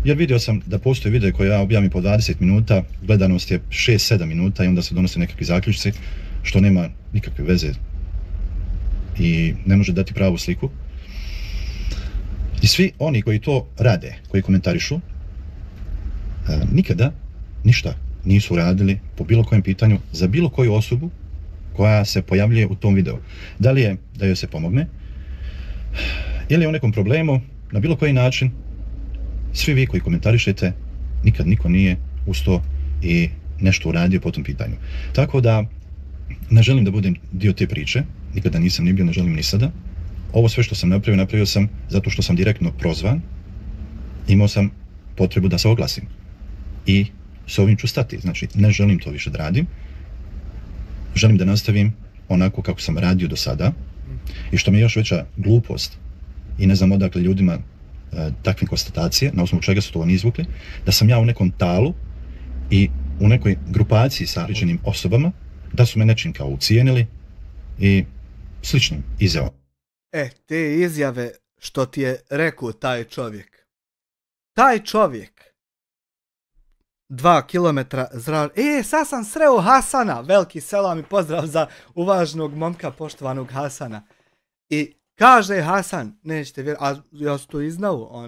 Jer vidio sam da postoje videe koje ja objavim po 20 minuta, gledanost je 6-7 minuta i onda se donose nekakvi zaključci, što nema nikakve veze i ne može dati pravu sliku. I svi oni koji to rade, koji komentarišu, nikada ništa nisu radili po bilo kojem pitanju za bilo koju osobu koja se pojavljuje u tom videu. Da li je da joj se pomogne, ili je u nekom problemu, na bilo koji način, svi vi koji komentarišete, nikad niko nije ustao i nešto uradio po tom pitanju. Tako da, ne želim da budem dio te priče, nikada nisam ni bio, ne želim ni sada. Ovo sve što sam napravio sam zato što sam direktno prozvan, imao sam potrebu da se oglasim. I s ovim ću stati, znači ne želim to više da radim, želim da nastavim onako kako sam radio do sada, i što mi je još veća glupost, i ne znam odakle ljudima takve konstatacije, na osnovu čega su to oni izvukli, da sam ja u nekom talu i u nekoj grupaciji sa određenim osobama, da su me nečim kao ucijenili i sličnim izjavama. Te izjave što ti je rekao taj čovjek. Taj čovjek 2 kilometra sad sam sreo Hasana, veliki selam i pozdrav za uvaženog momka, poštovanog Hasana. I kaže Hasan, nećete vjerovati, a ja sam to i znao,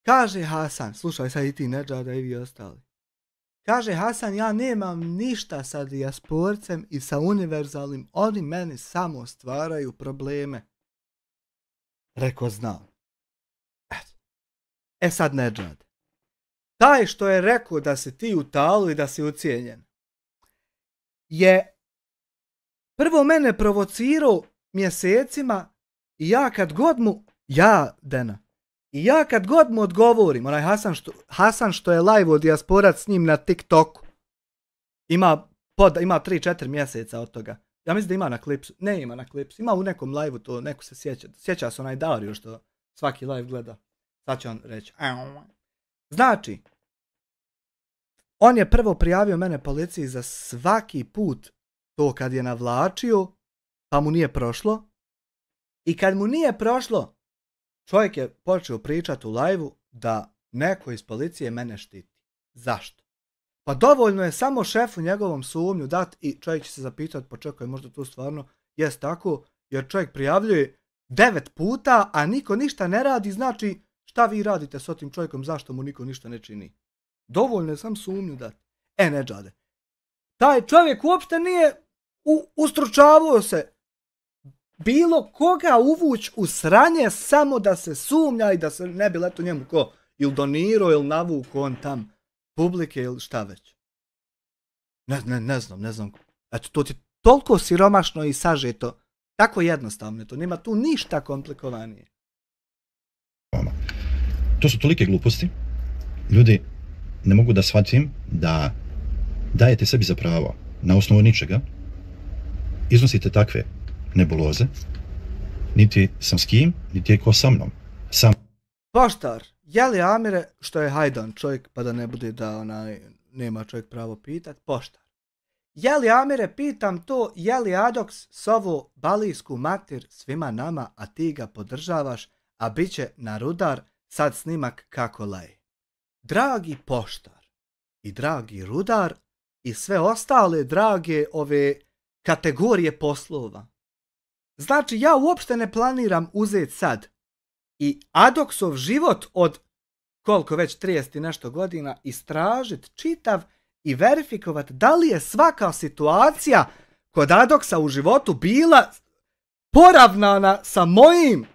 kaže Hasan, slušaj sad i ti Nedžada i vi ostali. Kaže Hasan, ja nemam ništa sa dijasporcem i sa univerzalnim, oni meni samo stvaraju probleme. Rekao, znam. Sad Nedžad. Taj što je rekao da si ti u talu i da si ucijenjen, je prvo mene provocirao mjesecima i ja kad god mu, kad god mu odgovorim, onaj Hasan što je live od dijasporac s njim na TikToku, ima 3-4 mjeseca od toga. Ja mislim da ima na klipsu, ne ima na klipsu, ima u nekom live-u to, neko se sjeća se onaj Dario što svaki live gleda. Sad će on reći. Znači, on je prvo prijavio mene policiji za svaki put to kad je navlačio, pa mu nije prošlo. I kad mu nije prošlo, čovjek je počeo pričati u live-u da neko iz policije mene štiti. Zašto? Pa dovoljno je samo šefu njegovom sumnju dati i čovjek će se zapitati, pa čekaj, možda to stvarno jest tako, jer čovjek prijavljuje 9 puta, a niko ništa ne radi, znači šta vi radite s tim čovjekom, zašto mu niko ništa ne čini? Dovoljno je sam sumnju dati. Nedžade. Taj čovjek uopšte nije ustručavao se bilo koga uvući u sranje samo da se sumnja i da se ne bi leto njemu ko ili donirao ili navuko on tam publike ili šta već. Ne znam. Eto, to ti toliko siromašno i sažeto, tako jednostavno, to nema tu ništa komplikovanije. To su tolike gluposti, ljudi ne mogu da shvatim da dajete sebi za pravo na osnovu ničega iznosite takve nebuloze, niti sam s kim, niti je ko sa mnom. Poštar, je li Amire, što je hajdan čovjek, pa da ne bude da nema čovjek pravo pitat, poštar. Je li Amire, pitam to, je li Adoks sovo balijsku mater svima nama, a ti ga podržavaš, a bit će na rudar sad snimak kako laje. Dragi poštar i dragi rudar i sve ostale drage ove kategorije poslova. Znači ja uopšte ne planiram uzeti sad i Adoksov život od koliko već 30 i nešto godina istražiti čitav i verifikovat da li je svaka situacija kod Adoksa u životu bila poravnana sa mojim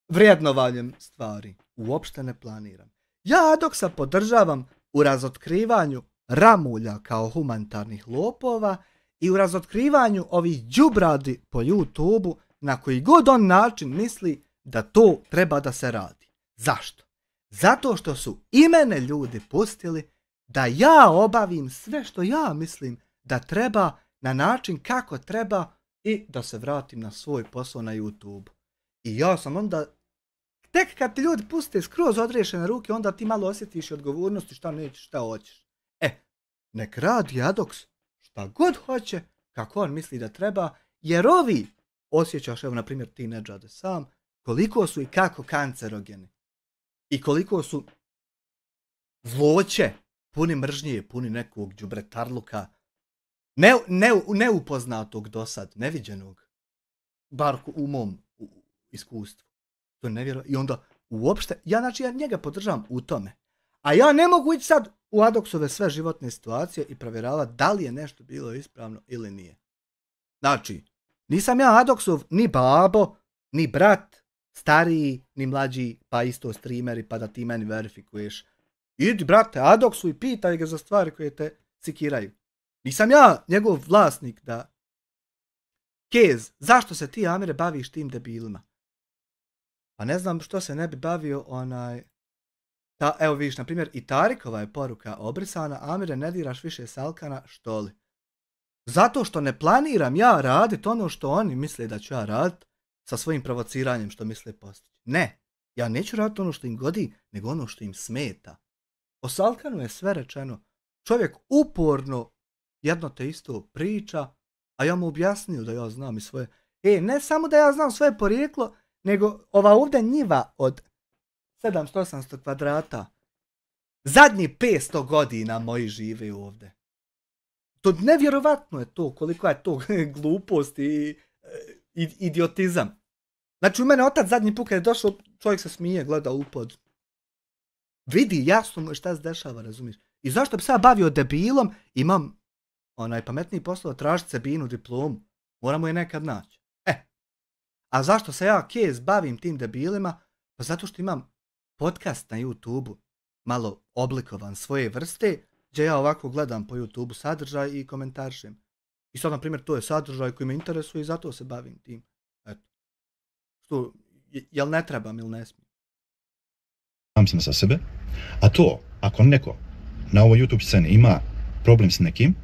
vrijednovanjem stvari. Uopšte ne planiram. Ja Adoksa podržavam u razotkrivanju ramulja kao humanitarnih lopova i u razotkrivanju ovih đubradi po YouTubeu na koji god on način misli da to treba da se radi. Zašto? Zato što su i mene ljudi pustili da ja obavim sve što ja mislim da treba na način kako treba i da se vratim na svoj posao na YouTube. I ja sam onda, tek kad ti ljudi puste skroz odriješene ruke, onda ti malo osjetiš odgovornosti šta nećeš, šta hoćeš. Nek radi Adoks šta god hoće, kako on misli da treba, jer ovi, osjećaš, evo na primjer ti Nedžade sam, koliko su i kako kancerogeni. I koliko su zloće, puni mržnje, puni nekog đubretarluka, neupoznatog do sad, neviđenog, bar u mom iskustvu. To je nevjerojatno. I onda uopšte, ja njega podržavam u tome. A ja ne mogu ići sad u Adoksove sve životne situacije i provjeravati da li je nešto bilo ispravno ili nije. Znači, nisam ja Adoksov ni babo, ni brat, stariji, ni mlađi, pa isto streameri, pa da ti meni verifikuješ. Idi, brate, Adoksu i pitaj ga za stvari koje te cikiraju. Nisam ja njegov vlasnik da... Kez, zašto se ti, Amire, baviš tim debilima? Pa ne znam što se ne bi bavio evo vidiš, na primjer, i Tarikova je poruka obrisana, Amire, ne diraš više Salkana, što li? Zato što ne planiram ja raditi ono što oni misle da ću ja raditi sa svojim provociranjem što misle postići. Ne, ja neću raditi ono što im godi, nego ono što im smeta. O Salkanu je sve rečeno. Čovjek uporno jedno te isto priča, a ja mu objasnio da ja znam i svoje... ne samo da ja znam svoje porijeklo, nego ova ovdje njiva od 700-800 kvadrata. Zadnji 500 godina moji žive ovdje. To nevjerovatno je to, koliko je to glupost i idiotizam. Znači u mene otac zadnji put kad je došao, čovjek se smije, gleda u pod. Vidi, jasno mu je šta se dešava, razumiješ? I zašto bi se ja bavio debilom, imam pametniji posao, tražiti Sebinu diplomu. Moramo je nekad naći. A zašto se ja, Kez, bavim tim debilima? Pa zato što imam podcast na YouTubeu, malo oblikovan svoje vrste, gdje ja ovako gledam po YouTubeu sadržaj i komentarišem. I sad, na primjer, to je sadržaj koji me interesuje i zato se bavim tim. Eto. Što, jel ne trebam ili ne smijem? Sam za sebe, a to, ako neko na ovoj YouTube sceni ima problem s nekim,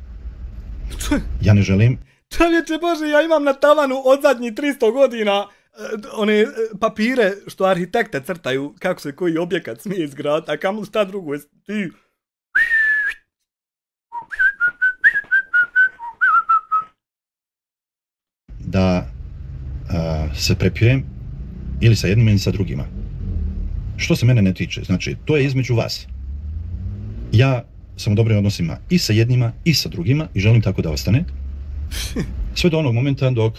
ja ne želim... Čovječe Bože, ja imam na tavanu od zadnjih 300 godina one papire što arhitekte crtaju kako se koji objekat smije izgraditi, a kamoli šta drugo je ti... Da se prepijem ili sa jednim ili sa drugima. Što se mene ne tiče, znači to je između vas. Ja sam u dobrim odnosima i sa jednima i sa drugima i želim tako da ostane. Sve do onog momenta dok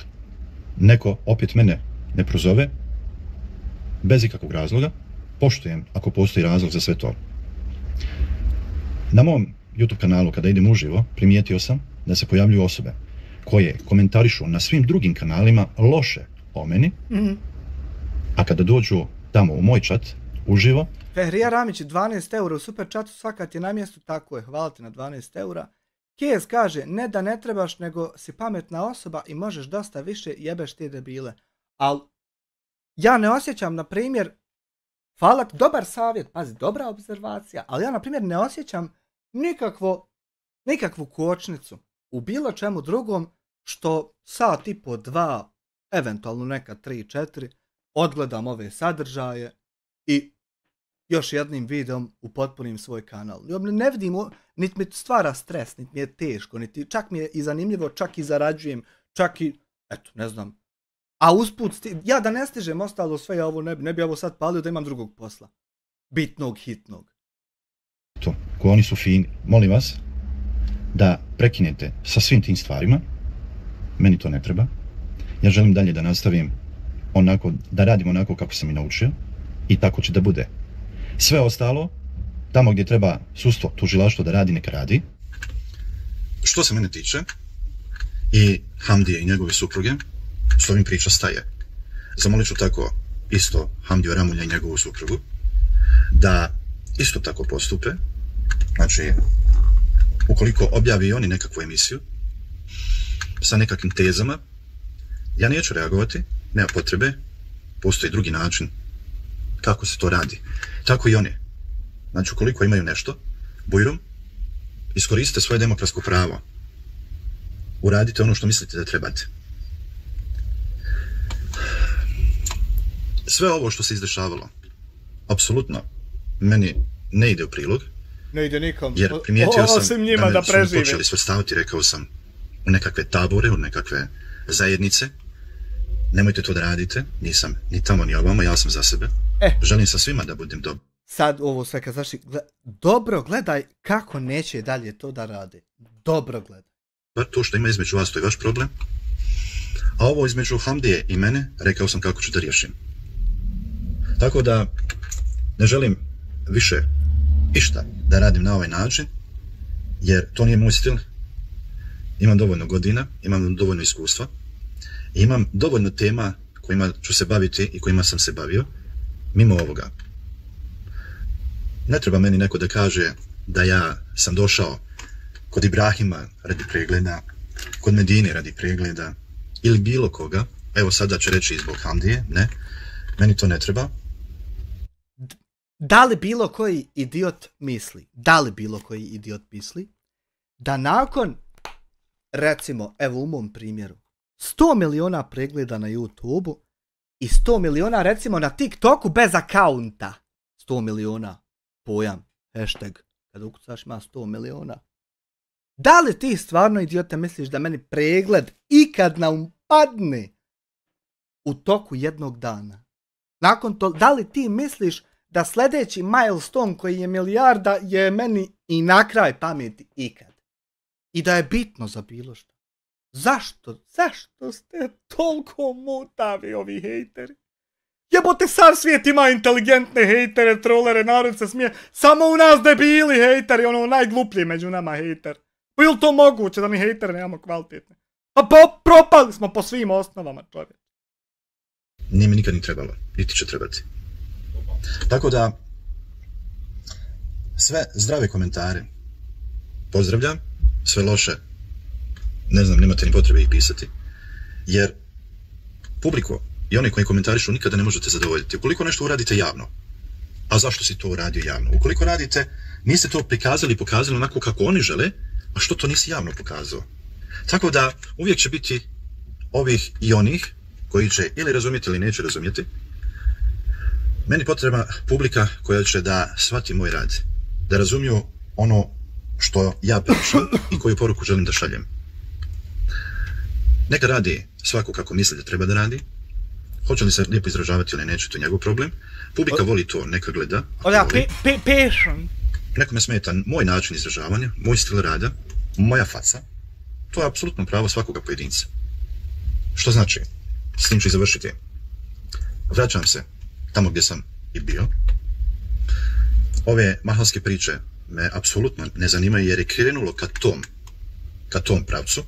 neko opet mene ne prozove bez ikakvog razloga, poštujem ako postoji razlog za sve to. Na mom YouTube kanalu kada idem uživo primijetio sam da se pojavljuju osobe koje komentarišu na svim drugim kanalima loše o meni, a kada dođu tamo u moj čat uživo... Fehrija Ramić, 12 eura u super chatu, svaka ti je na mjestu, tako je, hvala ti na 12 eura. Kez kaže, ne da ne trebaš, nego si pametna osoba i možeš dosta više, jebeš te debile. Ali ja ne osjećam, na primjer, hvala ti, dobar savjet, pazi, dobra observacija, ali ja, na primjer, ne osjećam nikakvu kočnicu u bilo čemu drugom što sat i po 2, eventualno neka 3-4, odgledam ove sadržaje i još jednim videom upotpunim svoj kanal. Ne vidim, niti mi stvara stres, niti mi je teško, niti čak mi je i zanimljivo, čak i zarađujem, čak i, eto, ne znam. A usput, ja da ne stižem ostalo sve, ja ovo ne bi ovo sad palio da imam drugog posla. Bitnog, hitnog. To, ko oni su fini, molim vas da prekinete sa svim tim stvarima. Meni to ne treba. Ja želim dalje da nastavim onako, da radim onako kako sam i naučio i tako će da bude. Sve ostalo, tamo gdje treba sudstvo, tužilaštvo da radi, neka radi. Što se mene tiče, i Hamdije i njegove supruge, s ovim priča staje. Zamolit ću tako isto Hamdiju Ramulja i njegovu suprugu, da isto tako postupe. Znači, ukoliko objavi oni nekakvu emisiju sa nekakvim tezama, ja neću reagovati, nema potrebe, postoji drugi način kako se to radi. Tako i oni. Znači, ukoliko imaju nešto, bujrum, iskoristite svoje demokratsko pravo. Uradite ono što mislite da trebate. Sve ovo što se izdešavalo, apsolutno, meni ne ide u prilog. Ne ide nikom. Jer primijetio sam osim njima da su me počeli svrstavati, rekao sam, u nekakve tabore, u nekakve zajednice. Nemojte to da radite, nisam ni tamo ni ovamo, ja sam za sebe. Želim sa svima da budem dobro. Sad ovo sve kad zaši, dobro gledaj kako neće dalje to da rade. Dobro gledaj. To što ima između vas, to je vaš problem. A ovo između Hamdije i mene, rekao sam kako ću da riješim. Tako da ne želim više išta da radim na ovaj način, jer to nije moj stil. Imam dovoljno godina, imam dovoljno iskustva, imam dovoljno tema kojima ću se baviti i kojima sam se bavio, mimo ovoga. Ne treba meni neko da kaže da ja sam došao kod Ibrahima radi pregleda, kod Medine radi pregleda, ili bilo koga. Evo sada ću reći zbog Hamdije, ne, meni to ne treba. Da li bilo koji idiot misli da nakon, recimo, evo u mom primjeru, 100 miliona pregleda na YouTube-u i 100 miliona recimo na TikToku bez akaunta. 100 miliona, pojam, hashtag, kada ukucaš ima 100 miliona. Da li ti stvarno, idiote, misliš da meni pregled ikad nam padne u toku jednog dana? Nakon to, da li ti misliš da sljedeći milestone koji je milijarda je meni i na kraj pameti ikad? I da je bitno za bilo što. Zašto ste toliko mutavi ovi hejteri? Jebote, sav svijet ima inteligentne hejtere, trolere, narod se smije. Samo u nas debili hejteri, ono najgluplji među nama hejter. Pa je li to moguće da mi hejtere nemamo kvalitetne? Pa propali smo po svim osnovama, čovjek. Nije mi nikad ni trebalo, niti će trebati. Tako da, sve zdrave komentare pozdravljam, sve loše, ne znam, nemate ni potrebe ih pisati, jer publiku i one koji komentarišu nikada ne možete zadovoljiti. Ukoliko nešto uradite javno, a zašto si to uradio javno? Ukoliko radite, niste to prikazali i pokazali onako kako oni žele, a što to nisi javno pokazao? Tako da, uvijek će biti ovih i onih koji će ili razumjeti ili neće razumjeti. Meni potrebna publika koja će da shvati moj rad, da razumiju ono što ja pričam i koju poruku želim da šaljem. Neka radi svako kako misli da treba da radi. Hoće li se lijepo izražavati ili neće, to je njegov problem. Publika voli to, neka gleda. Nekome smeta moj način izražavanja, moj stil rada, moja faca. To je apsolutno pravo svakoga pojedinca. Što znači, s tim ću i završiti. Vraćam se tamo gdje sam i bio. Ove mahalske priče me apsolutno ne zanimaju jer je krenulo ka tom pravcu.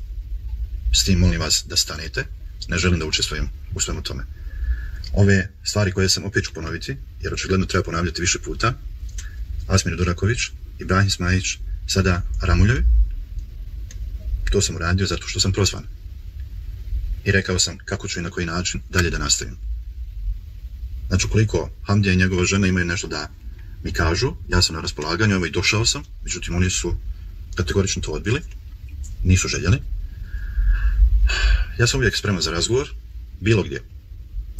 S tim molim vas da stanete. Ne želim da učestvujem u svemu tome. Ove stvari koje sam opet ću ponoviti, jer očigledno treba ponavljati više puta. Asmir Duraković, Ibrahim Smajić, sada Ramuljevi. To sam uradio zato što sam prozvan. I rekao sam kako ću i na koji način dalje da nastavim. Znači, ukoliko Hamdija i njegova žena imaju nešto da mi kažu, ja sam na raspolaganju, evo i došao sam, međutim oni su kategorično to odbili. nisu željeli. Ja sam uvijek spreman za razgovor, bilo gdje.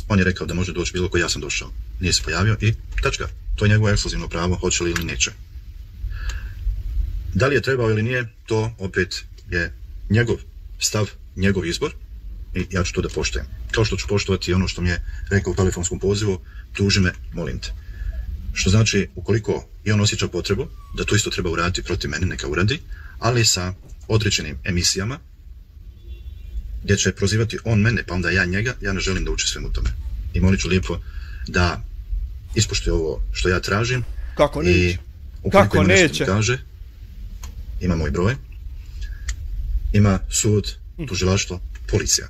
On je rekao da može doći bilo koji, ja sam došao. Nije se pojavio i tačka. To je njegovo ekskluzivno pravo, hoće li ili neće. Da li je trebao ili nije, to opet je njegov stav, njegov izbor i ja ću to da poštujem. Kao što ću poštovati ono što mi je rekao u telefonskom pozivu, tuži me, molim te. Što znači, ukoliko i on osjeća potrebu, da to isto treba uraditi protiv mene, neka uradi, ali sa određenim emisijama, gdje će prozivati on mene, pa onda ja njega, ja ne želim da učestvujem u tome. I molit ću lijepo da ispoštuje ovo što ja tražim. Kako neće? I ukoliko ima nešto mi kaže, ima moj broj, ima sud, tužilaštvo, policija.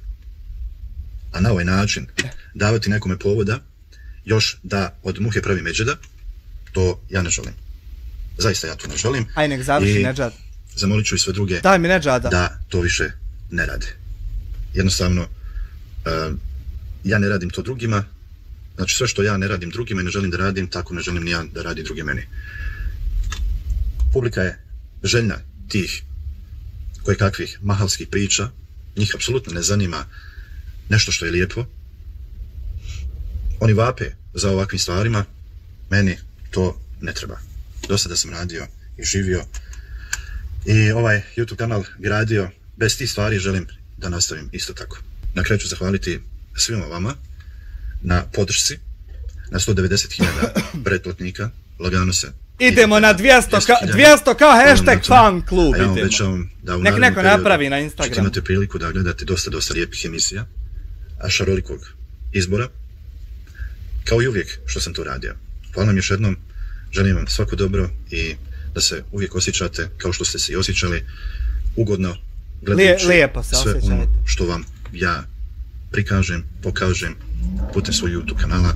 A na ovaj način davati nekome povoda, još da od muhe pravi međeda, to ja ne želim. Zaista ja to ne želim. Aj, nek završi Nedžad. Zamolit ću i sve druge Daj mi Nedžada. Da to više ne rade. Jednostavno, ja ne radim to drugima. Znači sve što ja ne radim drugima i ne želim da radim, tako ne želim ni ja da radi drugi meni. Publika je željna tih kojekakvih mahalskih priča. Njih apsolutno ne zanima nešto što je lijepo. Oni vape za ovakvim stvarima. Meni to ne treba. Do sada sam radio i živio i ovaj YouTube kanal gradio. Bez tih stvari želim da nastavim isto tako. Na kraju ću zahvaliti svima vama na podršci, na 190.000 pretplatnika, lagano se. Idemo na 200k hashtag fan klub. Ja vam obećavam da u nek neko napravi na Instagramu. Ćete imati priliku da gledate dosta lijepih emisija, a šarolikog izbora, kao i uvijek što sam to radio. Hvala vam još jednom, želim vam svako dobro i da se uvijek osjećate kao što ste se i osjećali, ugodno, gledajući sve ono što vam ja prikažem, pokažem putem svoj YouTube kanala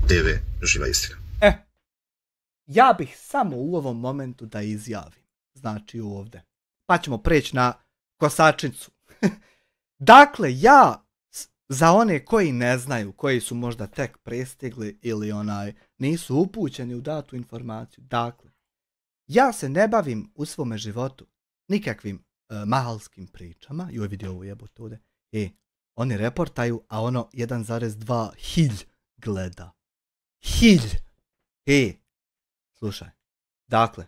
TV Živa istina. Ja bih samo u ovom momentu da izjavim, znači ovdje, pa ćemo preći na kosačnicu. Dakle, ja, za one koji ne znaju, koji su možda tek prestigli ili nisu upućeni u datu informaciju, dakle, ja se ne bavim u svome životu nikakvim mahalskim pričama, joj vidio ovo jebote ovdje, oni reportaju, a ono 1,2 hilj gleda. Hilj! Slušaj, dakle,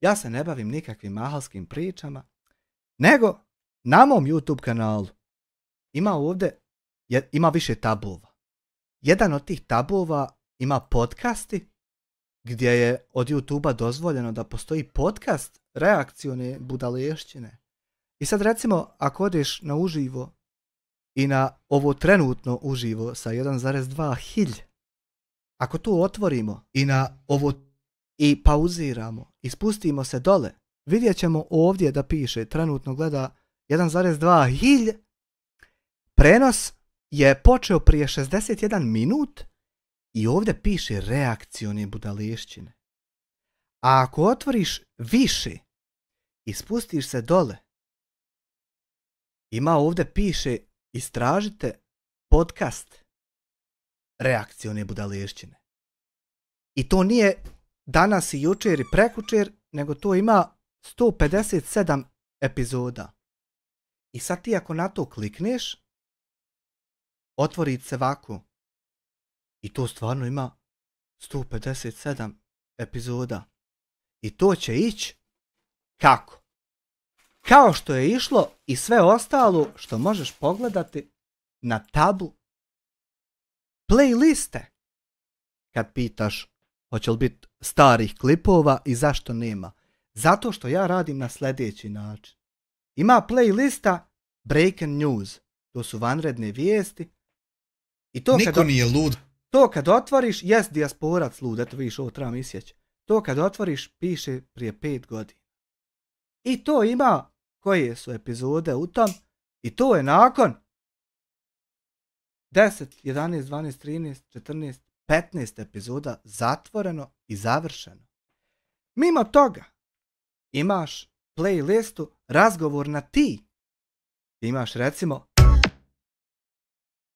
ja se ne bavim nikakvim mahalskim pričama, nego na mom YouTube kanalu ima više tabova. Jedan od tih tabova ima podcasti, gdje je od YouTube-a dozvoljeno da postoji podcast reakcione budalešćine. I sad recimo, ako odeš na uživo i na ovo trenutno uživo sa 1,2 hilj, ako tu otvorimo i na ovo i pauziramo i spustimo se dole, vidjet ćemo ovdje da piše trenutno gleda 1,2 hilj. Prenos je počeo prije 61 minut i ovdje piše reakcione budalešćine. A ako otvoriš više i spustiš se dole, ima ovdje piše istražite podcast reakcione budalešćine. I to nije danas i jučer i prekučer, nego to ima 157 epizoda. I sad ti ako na to klikneš, otvori se ovako. I to stvarno ima 157 epizoda. I to će ići kako? Kao što je išlo i sve ostalo što možeš pogledati na tabu playliste. Kad pitaš hoće li biti starih klipova i zašto nema. Zato što ja radim na sljedeći način. Ima playlista Breaking News. To su vanredne vijesti. I to niko nije lud. To kad otvoriš, jest dijasporac lud, eto vidiš, ovo trebam isjeći. To kad otvoriš, piše prije 5 godina. I to ima koje su epizode u tom. I to je nakon 10, 11, 12, 13, 14, 15 epizoda zatvoreno i završeno. Mimo toga, imaš playlistu Razgovor na ti. Imaš recimo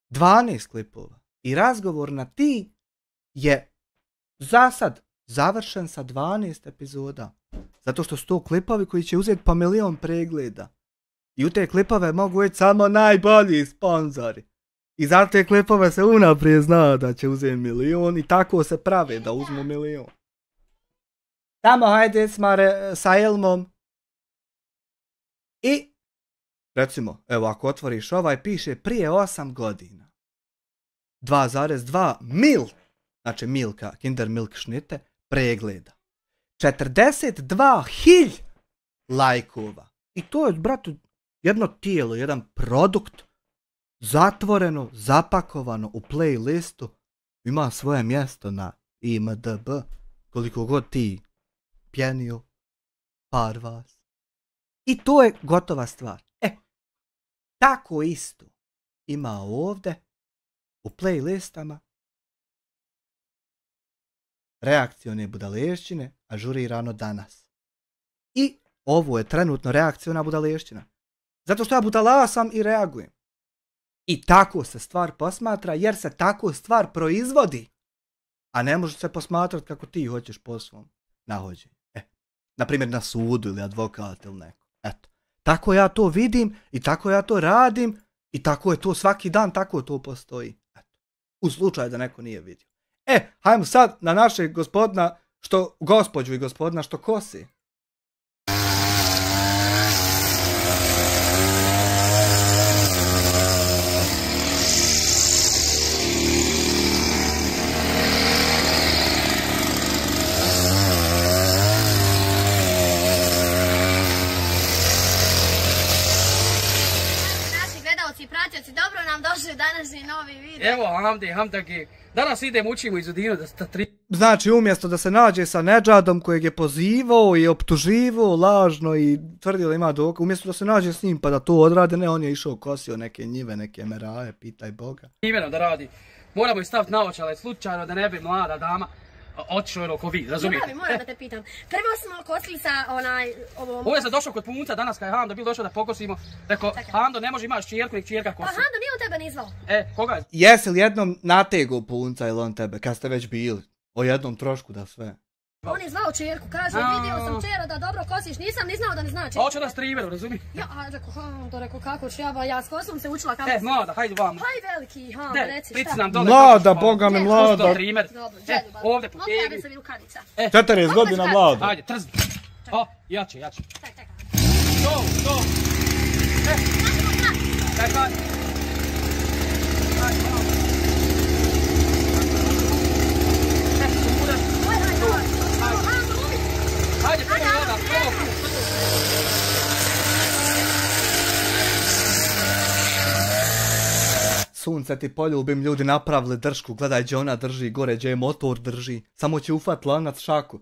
12 klipova. I Razgovor na ti je za sad završen sa 12 epizoda. Zato što su to klipovi koji će uzeti po 1.000.000 pregleda. I u te klipove mogu ići samo najbolji sponzori. I za te klipove se unaprijed zna da će uzeti 1 milion i tako se prave da uzmu 1 milion. Tamo hajde sa Elmom. I, recimo, evo ako otvoriš ovaj, piše prije 8 godina. 2,2 mil, znači milka, Kinder Milk šnite, pregleda. 42.000 lajkova. I to je, brate, jedno tijelo, jedan produkt, zatvoreno, zapakovano u playlistu, ima svoje mjesto na IMDb, koliko god ti pjenio, par vas. I to je gotova stvar. Tako isto ima ovdje u playlistama reakcione budalešćine, ažurirano danas. I ovo je trenutno reakciona budalešćina. Zato što ja budala sam i reagujem. I tako se stvar posmatra jer se tako stvar proizvodi. A ne može se posmatrati kako ti hoćeš po svom nahođenju. Naprimjer na sudu ili advokat ili neko. Eto. Tako ja to vidim i tako ja to radim i tako je to svaki dan, tako to postoji. Eto. U slučaju da neko nije vidio. Hajmo sad na našeg gospodina, gospođu i gospodina što kosi. Dobro nam došli današnji novi video. Evo, Hamdagi. Danas idem, učimo iz Udinu da sta 3. Znači, umjesto da se nađe sa Nedžadom kojeg je pozivao i optuživao lažno i tvrdio da ima dokaz, umjesto da se nađe s njim pa da to odrade, ne, on je išao kosio neke njive, neke meraje, pitaj Boga. Imenom da radi. Moramo i staviti naočale slučajno da ne bi mlada dama otišao ono ko vi, razumijete? Ljubavi, moram da te pitam. Prvo smo kosili sa ovom... Ovo je sad došao kod punca danas kad je Hando bil došao da pokosimo. Rekao, Hando ne može imaš čirku, nek čirka kosi. Pa Hando nije on tebe nizvao. Koga je? Jesi li jednom nategu punca ili on tebe, kad ste već bili? O jednom trošku da sve. On je zvao čerku, kaže, vidio sam čero da dobro kosiš, nisam ni znao da ne znači. Hoće da streameru, razumiješ? Ja, rekao, kako ću ja s kosom se učila kako... Mlada, hajde vam. Haj veliki, reci šta. Mlada, boga me mlada. Dobro, ovdje po tebi. Mogu ja sam i rukavica. 40 godina mlada. Hajde, trz. Jače. Čekaj. To. Čekaj. Hajde, Sunce ti poljubim, ljudi napravili dršku, gledaj gdje ona drži, gore gdje je motor drži, samo će ufat lanac šaku.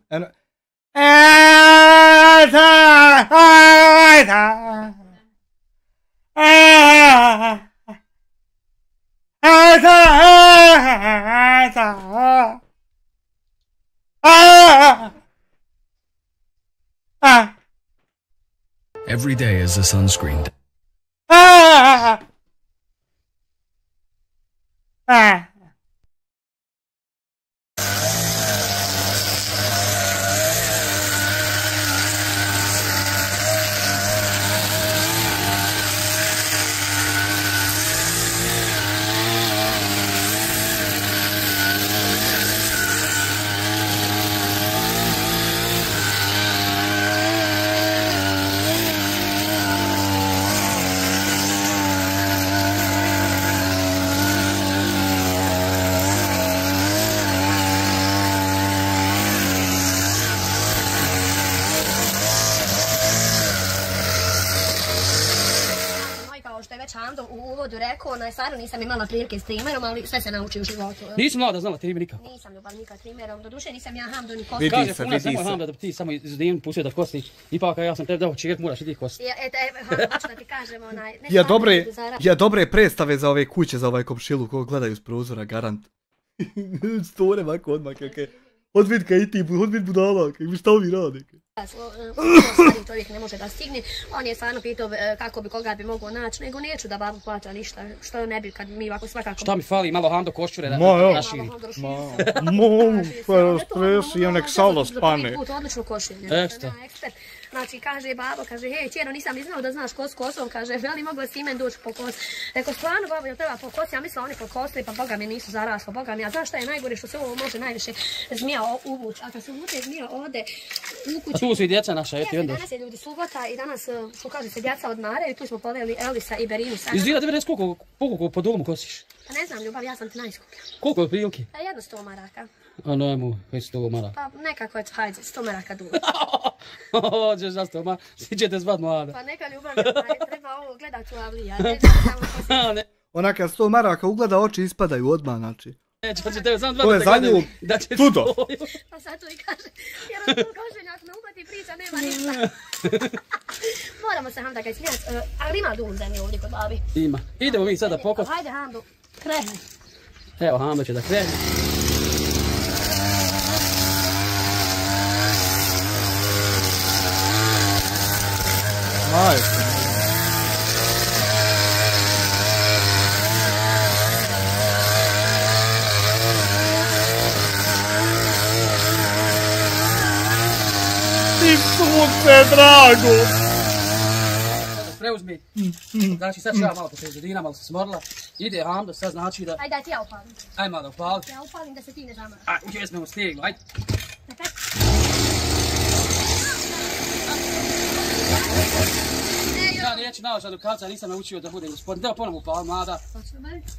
Every day is a sunscreen day. Hando u uvodu rekao, stvarno nisam imala prilike s trimerom, ali sve se nauči u životu. Nisam mlada znala trimer nikako. Nisam ljubav nikad trimerom, doduše nisam ja Hando ni kosi. Kaže, puno samo Hando da ti samo iz Udinu pustio da kosi, ipak ja sam tebi dao čirk, moraš i ti kosi. Hando, hoću da ti kažem, Ja dobre predstave za ove kuće, za ovaj komšiluk, koga gledaju s prozora, garant. Store ovako odmah, kakaj. Odvid kaj i ti, odvid budala, kaj šta ovi rade. Stari čovjek ne može da stigne, on je stvarno pitao kako bi koga bi mogao naći, nego neću da babu plaća ništa, što ne bi kad mi ovako svakako... Šta mi fali, malo Hando košćure da našini. Imam nek salo spane. Odlično košenje. Ekspert. Znači, kaže babo, kaže, hej, čero, nisam ni znao da znaš kos kosom, kaže, veli mogla si imen doći po kos. Rekao, stvarno, babo, jel treba po kosi, ja mislila oni po kosli, pa boga mi nisu zaraslo, boga mi, a znaš šta je najgore, što se ovo može najviše zmija uvući, a kad se uvuče zmija ode u kuću... A tu su i djeca naša, eto i onda. Danas je ljudi subota i danas, što kaže se, djeca odmaraju, tu smo poveli Elisa i Berinu. Izgleda 90 koliko po domu kosiš? Pa ne znam, ljubav, ja sam ti najskuplja. Koliko je prilike? Pa 100 maraka. A nojmu, već 100 maraka. Pa nekako je, hajde, 100 maraka dugo. Ođeš za 100 maraka, svi ćete zvat mlada. Pa neka ljubav, treba ovo gledat u Avlija. Onaka 100 maraka ugleda oči ispadaju odmah, znači. Neće tebe sam to je za nju, tuto. Pa sad to i kaže, jer on tu košenjak me upati priča, nema ništa. Moramo se Hamda kaj smijati, ali ima dum zemlje ovdje kod babi. Ima. Idemo mi sada pokos. Hajde Hamdu, kreni. Evo Hamdo će da kreni. Ajde. Sunce, drago! Preuzmi. Znači sad ću ja malo poslije Dina, malo se smorila. Ide Hamdo, sad znači da... Ajde, ti ja upalim. Ajde malo upali. Ja upalim da se ti ne zamara. Ajde, uzmemo steglo, ajde. Ja neću naočan do kalca, nisam naučio da budem gospodin. Deo ponovno upali, mlada.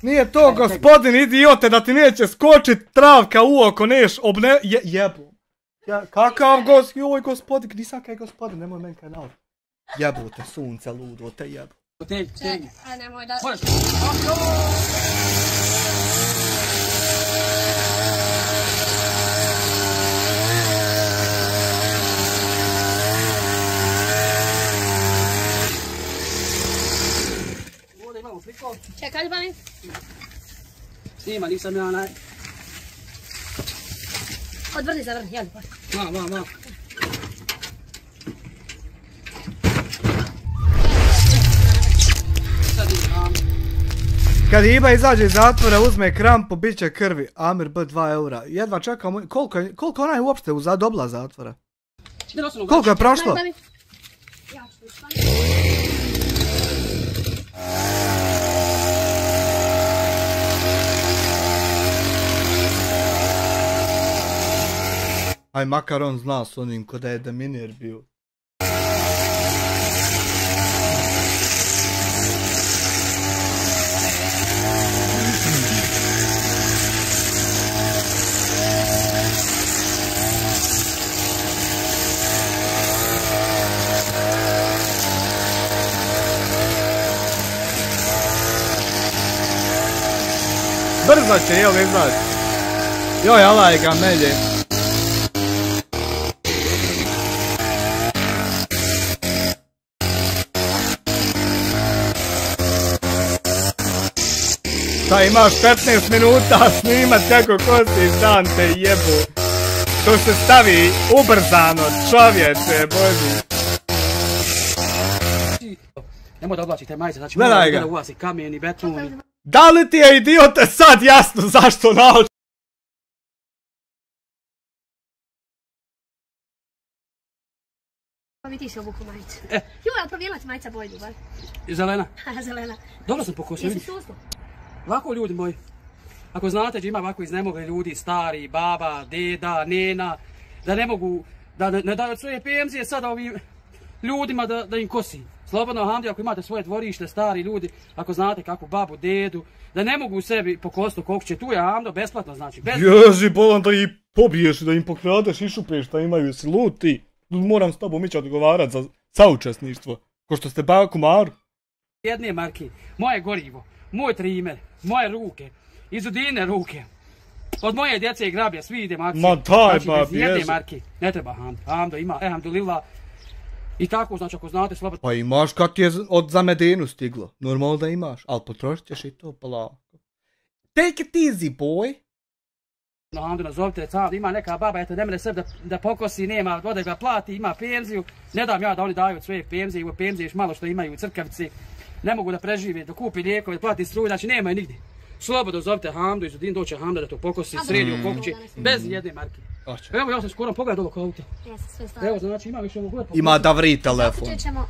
Nije to gospodin, idiote, da ti neće skočit travka u oko, neš obne... Jebu. Kakav gospodin, nisam kaj gospodin, nemoj meni kaj nalaz. Jebu te sunce, ludo te jebu. Stegni. A nemoj da... Možeš. Ovdje imamo prikol. Čekaj, ljubavi. Snima, nisam ja naj... Odvrni, zavrni, jel ljubavi. Ma. Kad Iba izađe iz zatvora, uzme krampu, bit će krvi. Amir B 2 eura. Jedva čekamo, koliko ona je uopšte dobila zatvora? Koliko je prošlo? Aj, makar on zna s onim ko da je Deminir bio. Brzo će, jel izaći? Joj, alaj ga melje. Šta imaš 15 minuta snimat kako kosiš, dan te jebu. To se stavi ubrzano, čovječe, boži. Nemoj da oblačite majice, znači gledaj ga. Da uvasi kamen i beton. Da li ti je, idiote, sad jasno zašto naoči? Ti si obuku majicu. Joj, ali promijenila ti majica boju, ljubav? Zelena. Zelena. Dobro sam pokosio, vidi. Jesi suslu? Ovako, ljudi moji. Ako znate da ima ovako iznemogli ljudi, stari, baba, deda, nena, da ne mogu, da ne daju od svoje penzije sada ovim ljudima da im kosi. Slobodno, Hamdi, ako imate svoje dvorište, stari ljudi, ako znate kakvu babu, dedu, da ne mogu u sebi pokositi koliko će, tu je Hamdo, besplatno znači. Jezi, bolan da ih pobiješ, da im pokradeš, išupeš, da imaju si luti. Moram s tobom ići odgovarat za saučesništvo, ko što ste baku Maru. Jedne marke, moje gorivo, moj trimer, moje ruke, iz Udine ruke, od moje djece i grablja, svi idem akcije. Ma daj, znači, bez jedne marke, ne treba Hamdo, Hamdo ima, alhamdulillah. I tako, znači, ako znate slobodno... Pa imaš kad ti je od za Medinu stiglo. Normalno da imaš, ali potrošit ćeš i to polako. Take it easy, boy. No, Hamdu nazovite, ima neka baba, eto, ne mene sve da pokosi, nema, ode ga plati, ima penziju, ne dam ja da oni daju od svojih penzije, u penzije još malo što imaju u crkavici, ne mogu da prežive, da kupi lijekove, da plati struju, znači nema nigdje. Slobodno zovite Hamdu, izudin doće Hamda da to pokosi, sredi u kući, bez jedne marke. Evo ja sam skoro pogledao ovog auta. Evo znači ima više ovog auta. Ima da vri telefon.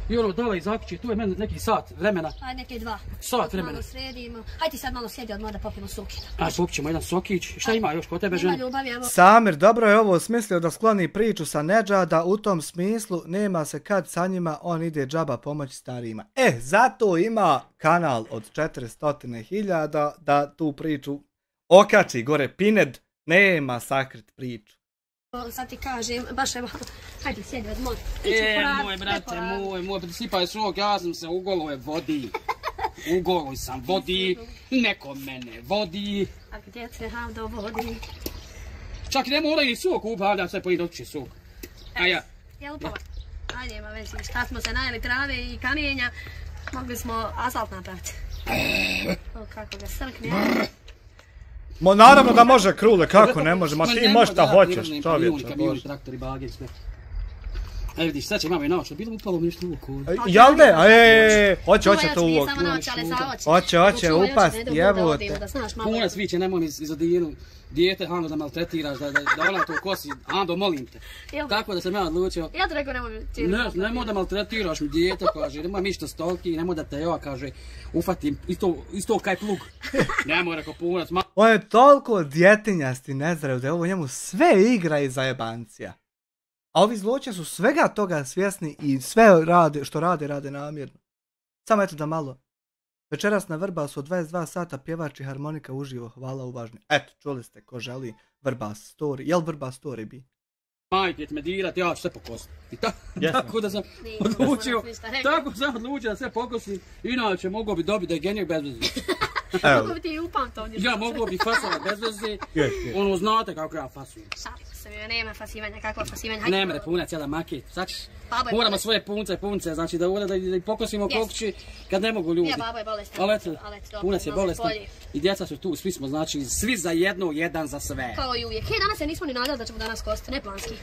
I ono dole iz zakuće, tu je meni neki sat vremena. Ajde neki 2. Sat vremena. Malo sredimo. Ajde ti sad malo sjedi odmah da popijemo sokina. Ajde popit ćemo jedan sokić. Šta ima još kod tebe žena? Nema ljubavi, evo. Samir, dobro je ovo smislio da skloni priču sa Nedžada, u tom smislu nema se kad sa njima, on ide džaba pomoći starijima. Zato ima kanal od 400.000 da tu priču okači gore Pined, nema sakrit priču. Sad ti kažem, baš evo, hajde sjedi od moj. Moj brate, moj, sipaj šok, ja sam se u goloj vodi. U goloj sam vodi, neko mene vodi. A gdje se Hamdo vodi? Čak ne mora i sok upavljam, sve pojedi otići sok. A ja? Jel upala? Ajde, ima već, šta smo se najeli trave i kamijenja, mogli smo asfalt napraviti. O, kako ga srkne. Naravno da može Krule, kako ne može, ma ti možeš šta hoćeš, čovječe. Kamioni, traktori, bageri, sve. Evo vidiš, sad će mama i naočno, bilo upalo mi nešto u oko. Jel ne? Hoće to u oko. Hoće, upasti, evo te. Punac viće, nemoj mi izodijenu dijete, Hando, da maltretiraš, da ona to kosi, Hando, molim te. Tako da sam ja odlučio. Ja to rekao, nemoj mi čiriti. Nemoj da maltretiraš mi dijete, kaže, nemoj mi što stolki, nemoj da te ja, kaže, ufatim isto kaj plug. Nemoj, rekao Punac. On je toliko djetinjasti, nezdrav, da je ovo njemu sve igra i zajebancija. A ovi zloće su svega toga svjesni i sve što rade namjerno. Samo eto da malo. Večeras na Vrbasu od 22 sata pjevač i harmonika uživo, hvala uvažni. Eto, čuli ste ko želi Vrbas story. Jel Vrbas story bi? Majke, ti me dirati, ja ću sve pokositi. Tako da sam odlučio, da sve pokosim, inače mogu bi dobiti da je genijak bez veze. Mogu bi ti upam to ovdje. Ja mogu bi fasovat bez veze, ono znate kako ja fasujem. Šalim se, nema fasivanja, kakva fasivanja. Ne mre punac, jedan maket, sačiš. Moramo svoje punce, znači da ih pokosimo kokući kad ne mogu ljudi. Ja, babo je bolestan. Ali eto, punac je bolestan i djeca su tu, svi smo, znači, svi za jedno, jedan za sve. Kao i uvijek. Danas se nismo ni nadali da ćemo danas kostiti, ne planski.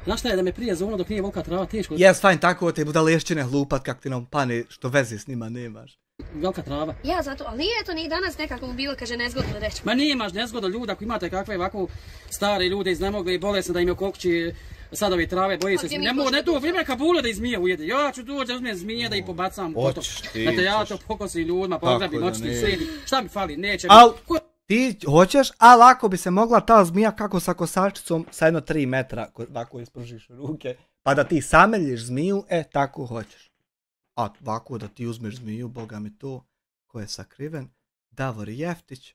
Znaš šta je da me prije zovno dok nije volka trava teško? Jes, fajn, tako te budalešćine hlupat kak ti nam pane što veze s njima nemaš. Velika trava. Ja zato, ali nije to ni danas nekako mu bilo, kaže, nezgodno reći. Ma nije imaš nezgodno ljudi, ako imate kakve ovako stare ljude iznemogli i bolesne da im je kokući sadovi trave, boji se. Ne to vrijeme kabule da ih zmija ujede. Ja ću doći da uzmem zmije da ih pobacam u potok. Znate, ja to pokosim ljudima, pograbim, očiti slijedi. Šta mi fali, neće. Ti hoćeš, ali ako bi se mogla ta zmija kako sa kosačicom sa jedno 3 metra, ovako ispružiš ruke, pa da ti sameljiš zmiju, tako hoćeš. A ovako da ti uzmeš zmiju, boga mi to, ko je sakriven, Davor Jeftić,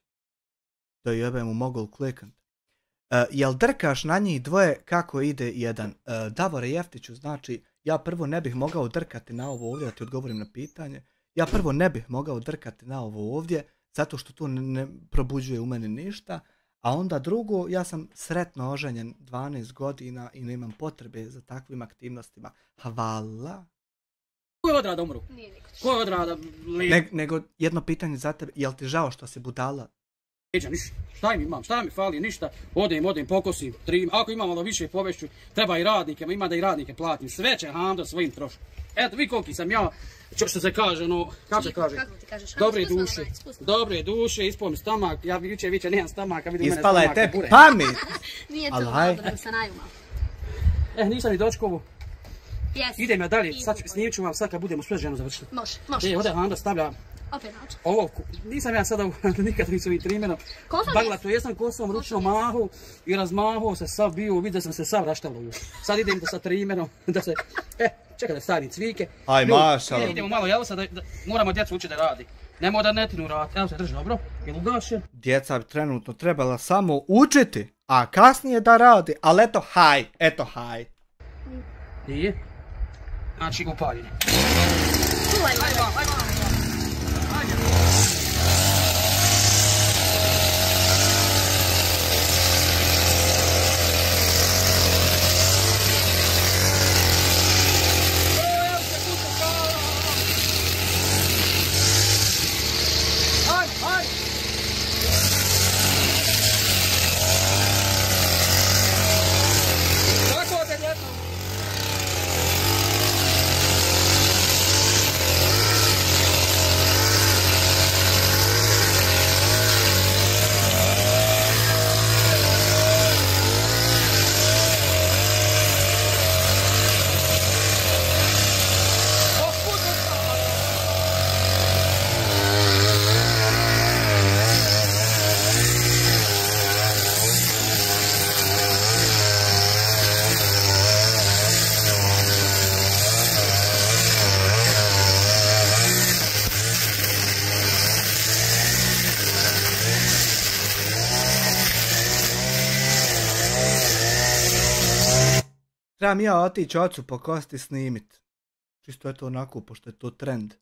da jebe mu mogol klikant. Jel drkaš na njih dvoje kako ide jedan? Davore Jeftiću, znači, ja prvo ne bih mogao drkati na ovo ovdje, da ti odgovorim na pitanje, ja prvo ne bih mogao drkati na ovo ovdje, zato što to ne probuđuje u meni ništa, a onda drugo, ja sam sretno oženjen 12 godina i nemam potrebe za takvim aktivnostima. Hvala. Ko je odrada umru? Nije niko. Ko je odrada Nego jedno pitanje za tebe, jel ti žao što si budala? Neđa, ništa. Šta mi fali, ništa. Odem, pokosim, ako imam malo više povešću, treba i radnike, ima da i radnike platim. Sve će Hando svojim troškom. Eto, vi koliki sam ja, što se kaže, kako se kaže? Dobre duše, ispom stomak, ja više nemam stomaka, vidim mene stomak. Ispala je te pamet. Nije to dobro da sam najumao. Nisam ni dočkovu. Idem ja dalje, snimit ću vam sad kad budemo sve ženu završili. Može. Ovdje Handa stavlja opet naučim. Ovo, nisam ja sada nikad nisam ovim trimerom. Bagla to jesam kosom, ručno mahu i razmahuo se sav bio, vidio sam se sav raštaluju. Sad idem da sa trimerom, da se, čekaj da stavim cvike. Aj mašala. Idemo malo, jel sad, moramo djecu učiti da radi. Nemoj da netinu radi, evo se drži dobro, jel ugašen? Djeca bi trenutno trebala samo učiti, a kasnije da radi, ali eto haj. Nije? Znači upaljenje. Trebam ja otići ocu po kosti snimit. Čisto je to onako, pošto je to trend.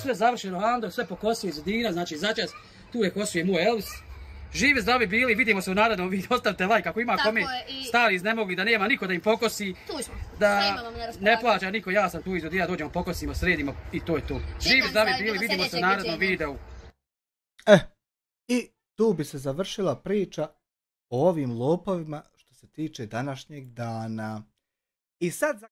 Sve završeno, Andro, sve pokosio iz Dina, znači začas, tu je kosio moj Elvis. Živi, zdravi bili, vidimo se u narednom videu, ostavite like ako ima kome stari iznemogli, da nema niko da im pokosi, da ne plaća niko, ja sam tu iz Dina, dođemo, pokosimo, sredimo i to je to. Živi, zdravi bili, vidimo se u narednom videu. I tu bi se završila priča o ovim lopovima što se tiče današnjeg dana. I sad